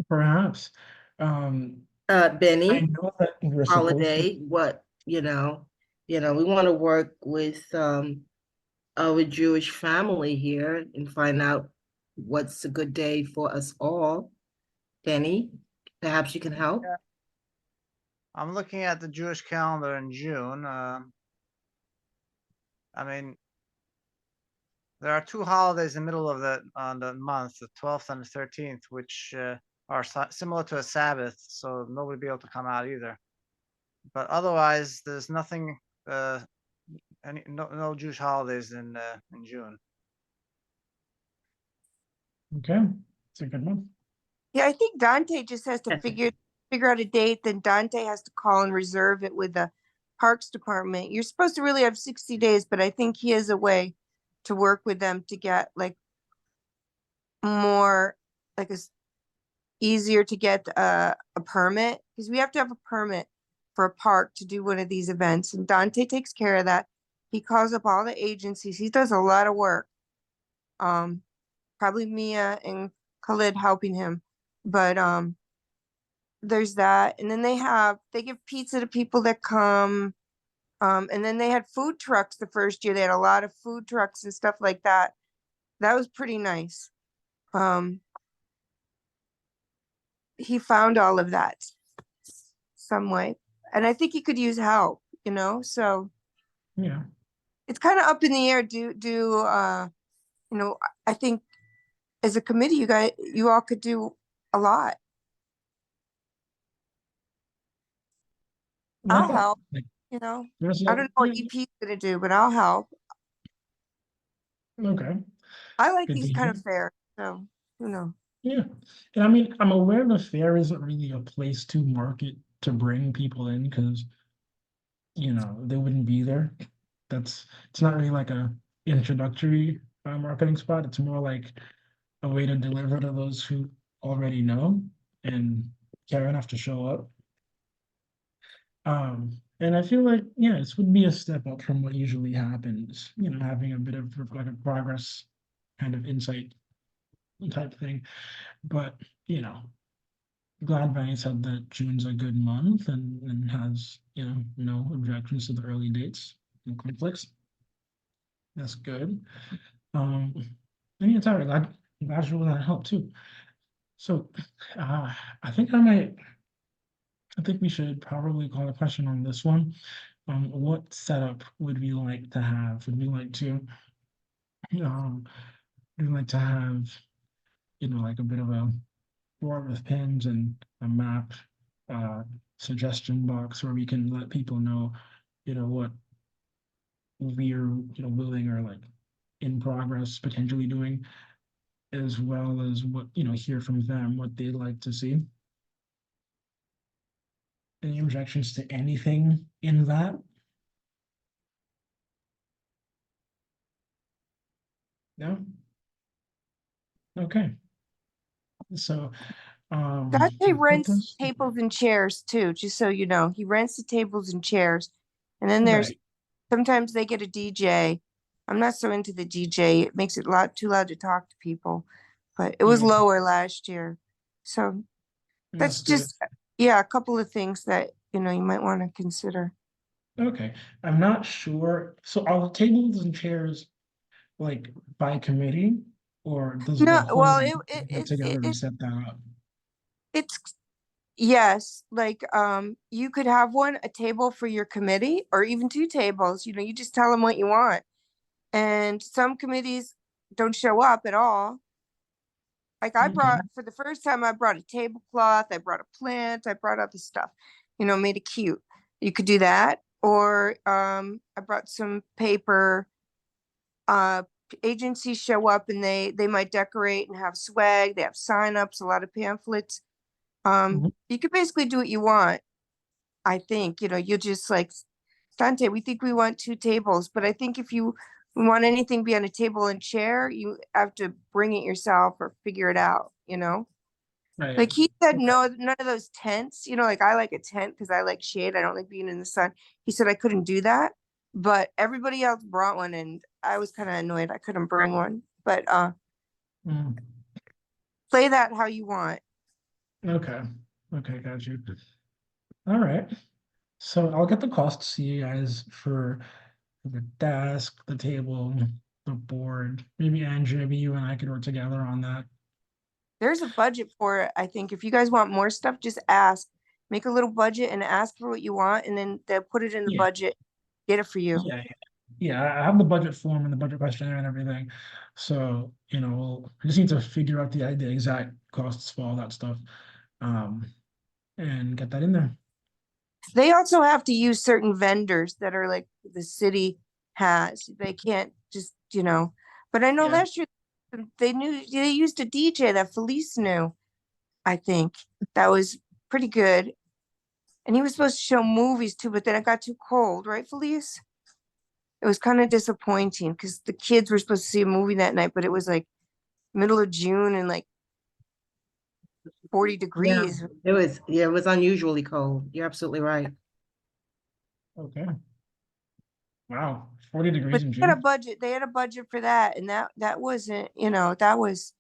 Perhaps. I Benny, know that we're supposed to. holiday, what, we want to work with our Jewish family here and find out what's a good day for us all. Benny, perhaps you can help? Yeah. I'm looking at the Jewish calendar in June. I mean, there are two holidays in the middle of the month, the 12th and the 13th, which are similar to a Sabbath, so nobody will be able to come out either. But otherwise, there's nothing, no Jewish holidays in June. Okay, it's a good one. Yeah, I think Dante just has to figure out a date, then Dante has to call and reserve it with the Parks Department. You're supposed to really have 60 days, but I think he has a way to work with them to get like more, like easier to get a permit, because we have to have a permit for a park to do one of these events, and Dante takes care of that. He calls up all the agencies. He does a lot of work. Probably Mia and Khalid helping him, but there's that. And then they give pizza to people that come. And then they had food trucks the first year. They had a lot of food trucks and stuff like that. That was pretty nice. He found all of that some way. And I think he could use help, so Yeah. it's kind of up in the air. I think as a committee, you all could do a lot. I'll help, I don't know what EP's gonna do, but I'll help. Okay. I like Good these to kind hear. of fairs, so, Yeah. And I mean, I'm aware the fair isn't really a place to market to bring people in because, they wouldn't be there. It's not really like a introductory marketing spot. It's more like a way to deliver to those who already know and care enough to show up. And I feel like, this would be a step up from what usually happens, having a bit of like a progress kind of insight type thing. But, glad Vanny said that June's a good month and has, no objections to the early dates and conflicts. That's good. And it's all right. Glad you that help too. So I think we should probably call a question on this one. What setup would we like to have? Would we like to have, like a bit of a board with pins and a map suggestion box where we can let people know, what we're, willing or like in progress potentially doing, as well as what, hear from them, what they'd like to see. Any objections to anything in that? No? Okay. So, Dante we'll put rents this- tables and chairs too, just so you know. He rents the tables and chairs. And then there's, Right. sometimes they get a DJ. I'm not so into the DJ. It makes it too loud to talk to people. But it was Yeah. lower last year. So that's good. just, yeah, a couple of things that, you know, you might want to consider. Okay, I'm not sure. So are the tables and chairs like by committee? Or does the No, whole well, group get together and set that up? it's, yes, like, you could have a table for your committee or even 2 tables, you know, you just tell them what you want. And some committees don't show up at all. Like I Okay. brought, for the first time, I brought a tablecloth, I brought a plant, I brought other stuff, you know, made it cute. You could do that. Or, I brought some paper. Agencies show up and they might decorate and have swag, they have signups, a lot of pamphlets. Mhm. You could basically do what you want. I think, you know, you just like, Dante, we think we want 2 tables, but I think if you want anything be on a table and chair, you have to bring it yourself or figure it out, you know? Right. Like he said, no, none of those tents, you know, like I like a tent because I like shade. I don't like being in the sun. He said I couldn't do that, but everybody else brought one and I was kind of annoyed I couldn't bring one. But Mm, play that how you want. Okay, okay, got you. All right. So I'll get the costs to you guys for the desk, the table, the board. Maybe Andrew, maybe you and I could work together on that. There's a budget for it. I think if you guys want more stuff, just ask. Make a little budget and ask for what you want, and then they'll put it in the Yeah. budget. Get it for you. Yeah, I have the budget form and the budget questionnaire and everything. So, you know, I just need to figure out the exact costs for all that stuff. And get that in there. They also have to use certain vendors that are like the city has. They can't just, you know. But I know Yeah. last year they used a DJ that Felice knew. I think that was pretty good. And he was supposed to show movies too, but then it got too cold, right, Felice? It was kind of disappointing because the kids were supposed to see a movie that night, but it was like middle of June and like 40 degrees. It was unusually cold. You're absolutely right. Okay. Wow, 40 degrees But in they had a June. budget. They had a budget for that, and that wasn't, you know, that was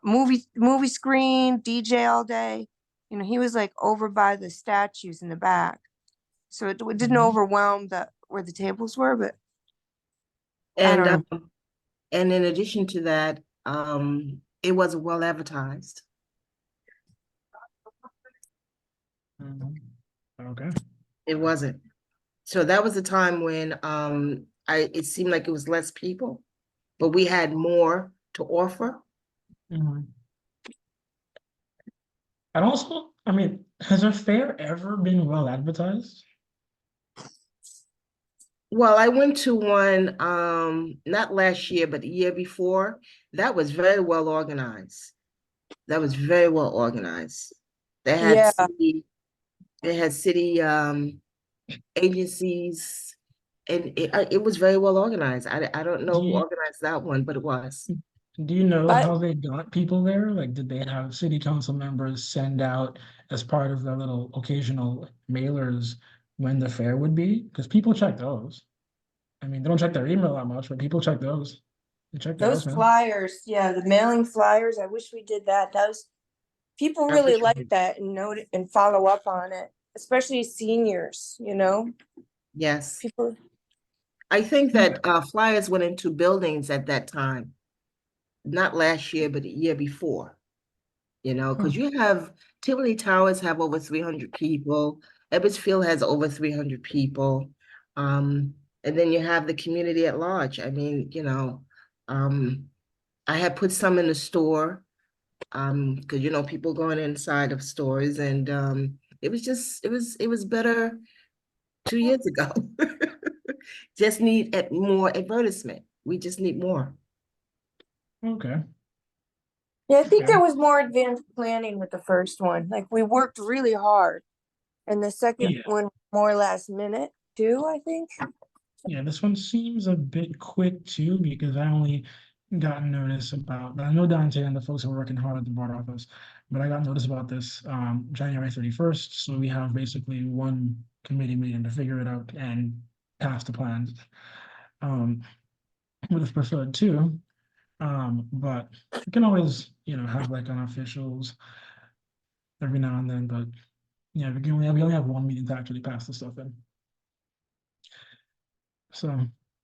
movie screen, DJ all day. You know, he was like over by the statues in the back, so it didn't Mhm. overwhelm where the tables were. But I And don't know. and in addition to that, it was well advertised. Mhm. Okay. It wasn't. So that was a time when it seemed like it was less people, but we had more to offer. Mhm. And also, I mean, has a fair ever been well advertised? Well, I went to one not last year, but the year before. That was very well organized. That was very well organized. They had Yeah. city agencies, and it was very well organized. I don't know Do who you- organized that one, but it was. Do you know But- how they got people there? Like, did they have city council members send out as part of their little occasional mailers when the fair would be? Because people check those. I mean, they don't check their email that much, but people check those. They check Those those, man. flyers, yeah, the mailing flyers. I wish we did that. Those people That's really what you like need. that and note it and follow up on it, especially seniors. You know, Yes. people. I think that flyers went into buildings at that time, not last year, but the year before. You know, because you have Tivoli Towers have over 300 people, Ebbets Field has over 300 people, and then you have the community at large. I mean, you know, I had put some in the store, because you know people going inside of stores, and it was better 2 years ago. Just need more advertisement. We just need more. Okay. Yeah, I think Okay. there was more advanced planning with the first one. Like we worked really hard, and the second Yeah. one more last minute too. I think. Yeah, this one seems a bit quick too, because I only gotten notice about, I know Dante and the folks who are working hard at the board office, but I got notice about this January 31st. So we have basically one committee meeting to figure it out and pass the plans. Would have preferred two, but we can always, have like unofficials every now and then, but yeah, we only have one meeting to actually pass the stuff in. So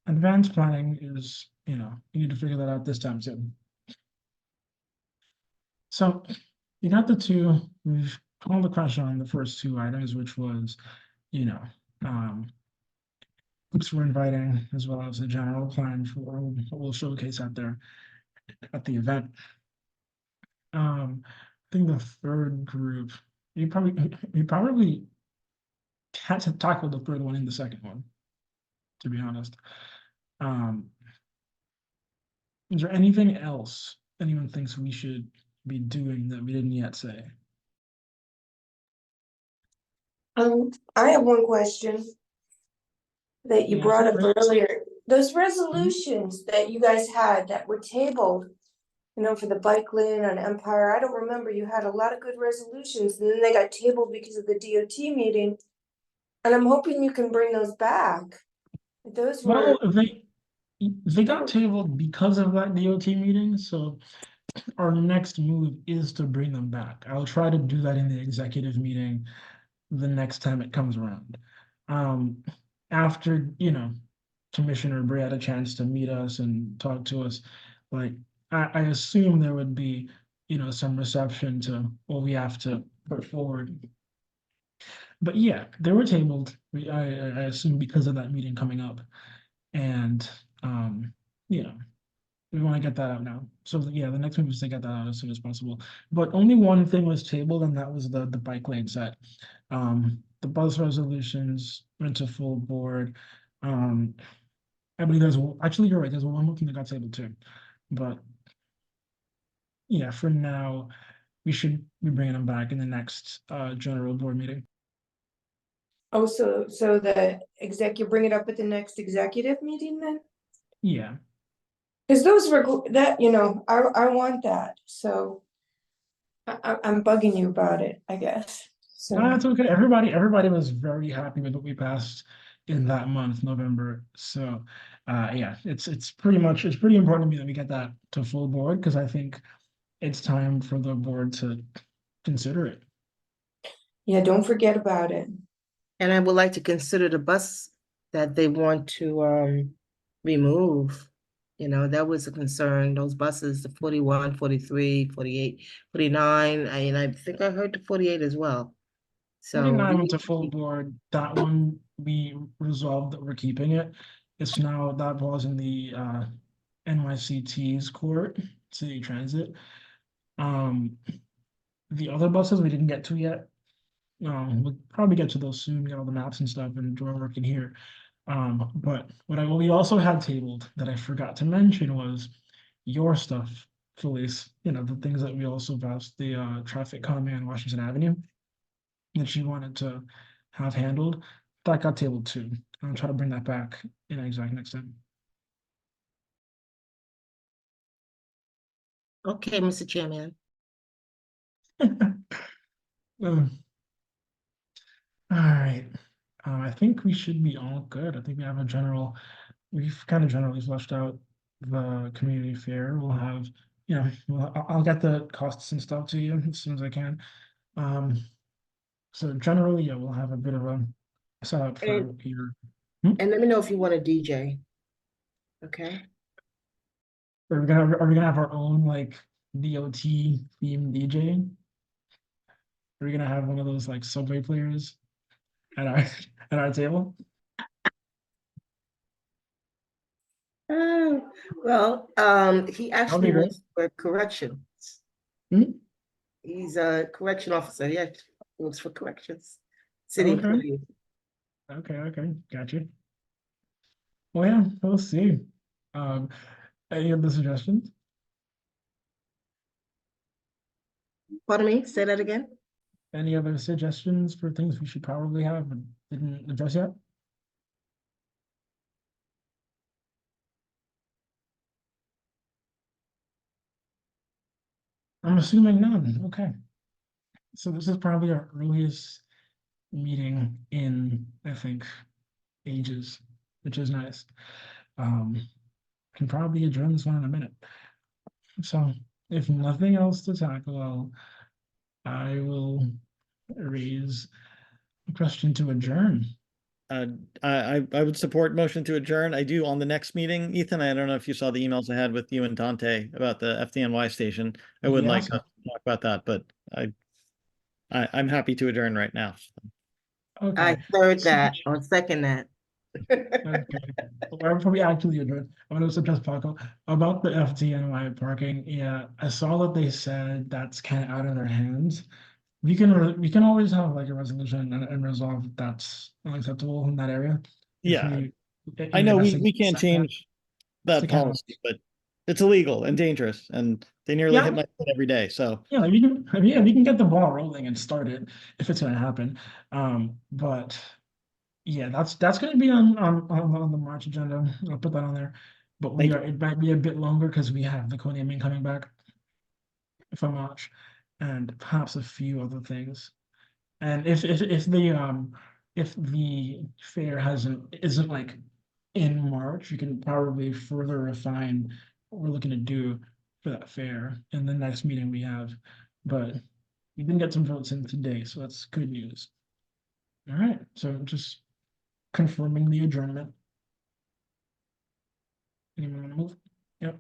advanced planning is, you need to figure that out this time too. So you got the two, we've called the question on the first two items, which was, groups we're inviting, as well as the general plan for what we'll showcase out there at the event. I think the third group, you probably had to tackle the third one in the second one, to be honest. Is there anything else anyone thinks we should be doing that we didn't yet say? I have one question that you Yeah, brought up sure. earlier. Those resolutions that you guys had that were tabled, for the bike lane on Empire, I don't remember, you had a lot of good resolutions, and then they got tabled because of the DOT meeting. And I'm hoping you can bring those back. Those were, Well, they got tabled because of that DOT meeting, so our next move is to bring them back. I'll try to do that in the executive meeting the next time it comes around. After, Commissioner Bray had a chance to meet us and talk to us, like, I assume there would be, some reception to what we have to put forward. But yeah, they were tabled, I assume because of that meeting coming up. And, we want to get that out now. So yeah, the next move is to get that out as soon as possible. But only one thing was tabled, and that was the bike lane set. The bus resolutions went to full board. I believe actually you're right, there's one more thing that got tabled too. But yeah, for now, we should be bringing them back in the next general board meeting. oh, so the you're bringing it up at the next executive meeting then? Yeah. Because those were that, I want that, so I'm bugging you about it, I guess. So No, that's okay. Everybody was very happy with what we passed in that month, November. So yeah, it's pretty important to me that we get that to full board, because I think it's time for the board to consider it. yeah, don't forget about it. And I would like to consider the bus that they want to remove. That was a concern, those buses, the 41, 43, 48, 49, and I think I heard the 48 as well. So 49 went to full board. That one, we resolved that we're keeping it. It's now, that was in the NYCT's court, City Transit. The other buses we didn't get to yet. We'll probably get to those soon, get all the maps and stuff and do our work in here. But what we also had tabled that I forgot to mention was your stuff, Felice. The things that we also passed, the traffic calming on Washington Avenue that she wanted to have handled. That got tabled too. I'll try to bring that back in exec next time. Okay, Mr. Chairman. All right. I think we should be all good. I think we have we've kind of generally fleshed out the community fair. We'll have, I'll get the costs and stuff to you as soon as I can. So generally, yeah, we'll have a bit of a setup for And- here. And let me know if you want a DJ. Okay. Are we gonna have our own like DOT themed DJ? Are we gonna have one of those like Subway players at our table? Well, he actually great. works for corrections. Hmm? He's a correction officer. He actually works for corrections. City Okay. employee. Okay, gotcha. Well, yeah, we'll see. Any other suggestions? Pardon me, say that again? Any other suggestions for things we should probably have and didn't address yet? I'm assuming none, okay. So this is probably our earliest meeting in, I think, ages, which is nice. Can probably adjourn this one in a minute. So if nothing else to tackle, I will raise a question to adjourn. I would support motion to adjourn. I do on the next meeting, Ethan. I don't know if you saw the emails I had with you and Dante about the FDNY station. I would like Yes. to talk about that, but I'm happy to adjourn right now. Okay. I third that or second that. Okay. Well, before we actually adjourn, I want to suggest Paco about the FDNY parking. Yeah, I saw that they said that's kind of out of their hands. We can always have like a resolution and resolve if that's unacceptable in that area. If Yeah, we- I know even if we that's can't setback. change that to kind of- policy, but it's illegal and dangerous, and they nearly hit Yeah. my head every day. So Yeah, we can get the ball rolling and start it if it's gonna happen. But yeah, that's gonna be on the March agenda. I'll put that on there. But Thank you. it might be a bit longer because we have the co-naming coming back for March, and perhaps a few other things. And if the fair isn't like in March, you can probably further refine what we're looking to do for that fair in the next meeting we have. But we didn't get some votes in today, so that's good news. All right, so just confirming the adjournment. Anyone want to move? Yep.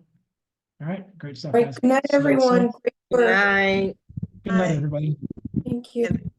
All right, great stuff, Right, guys. good night, See you soon. everyone. Great Good work. night. Good night, everybody. Thank you.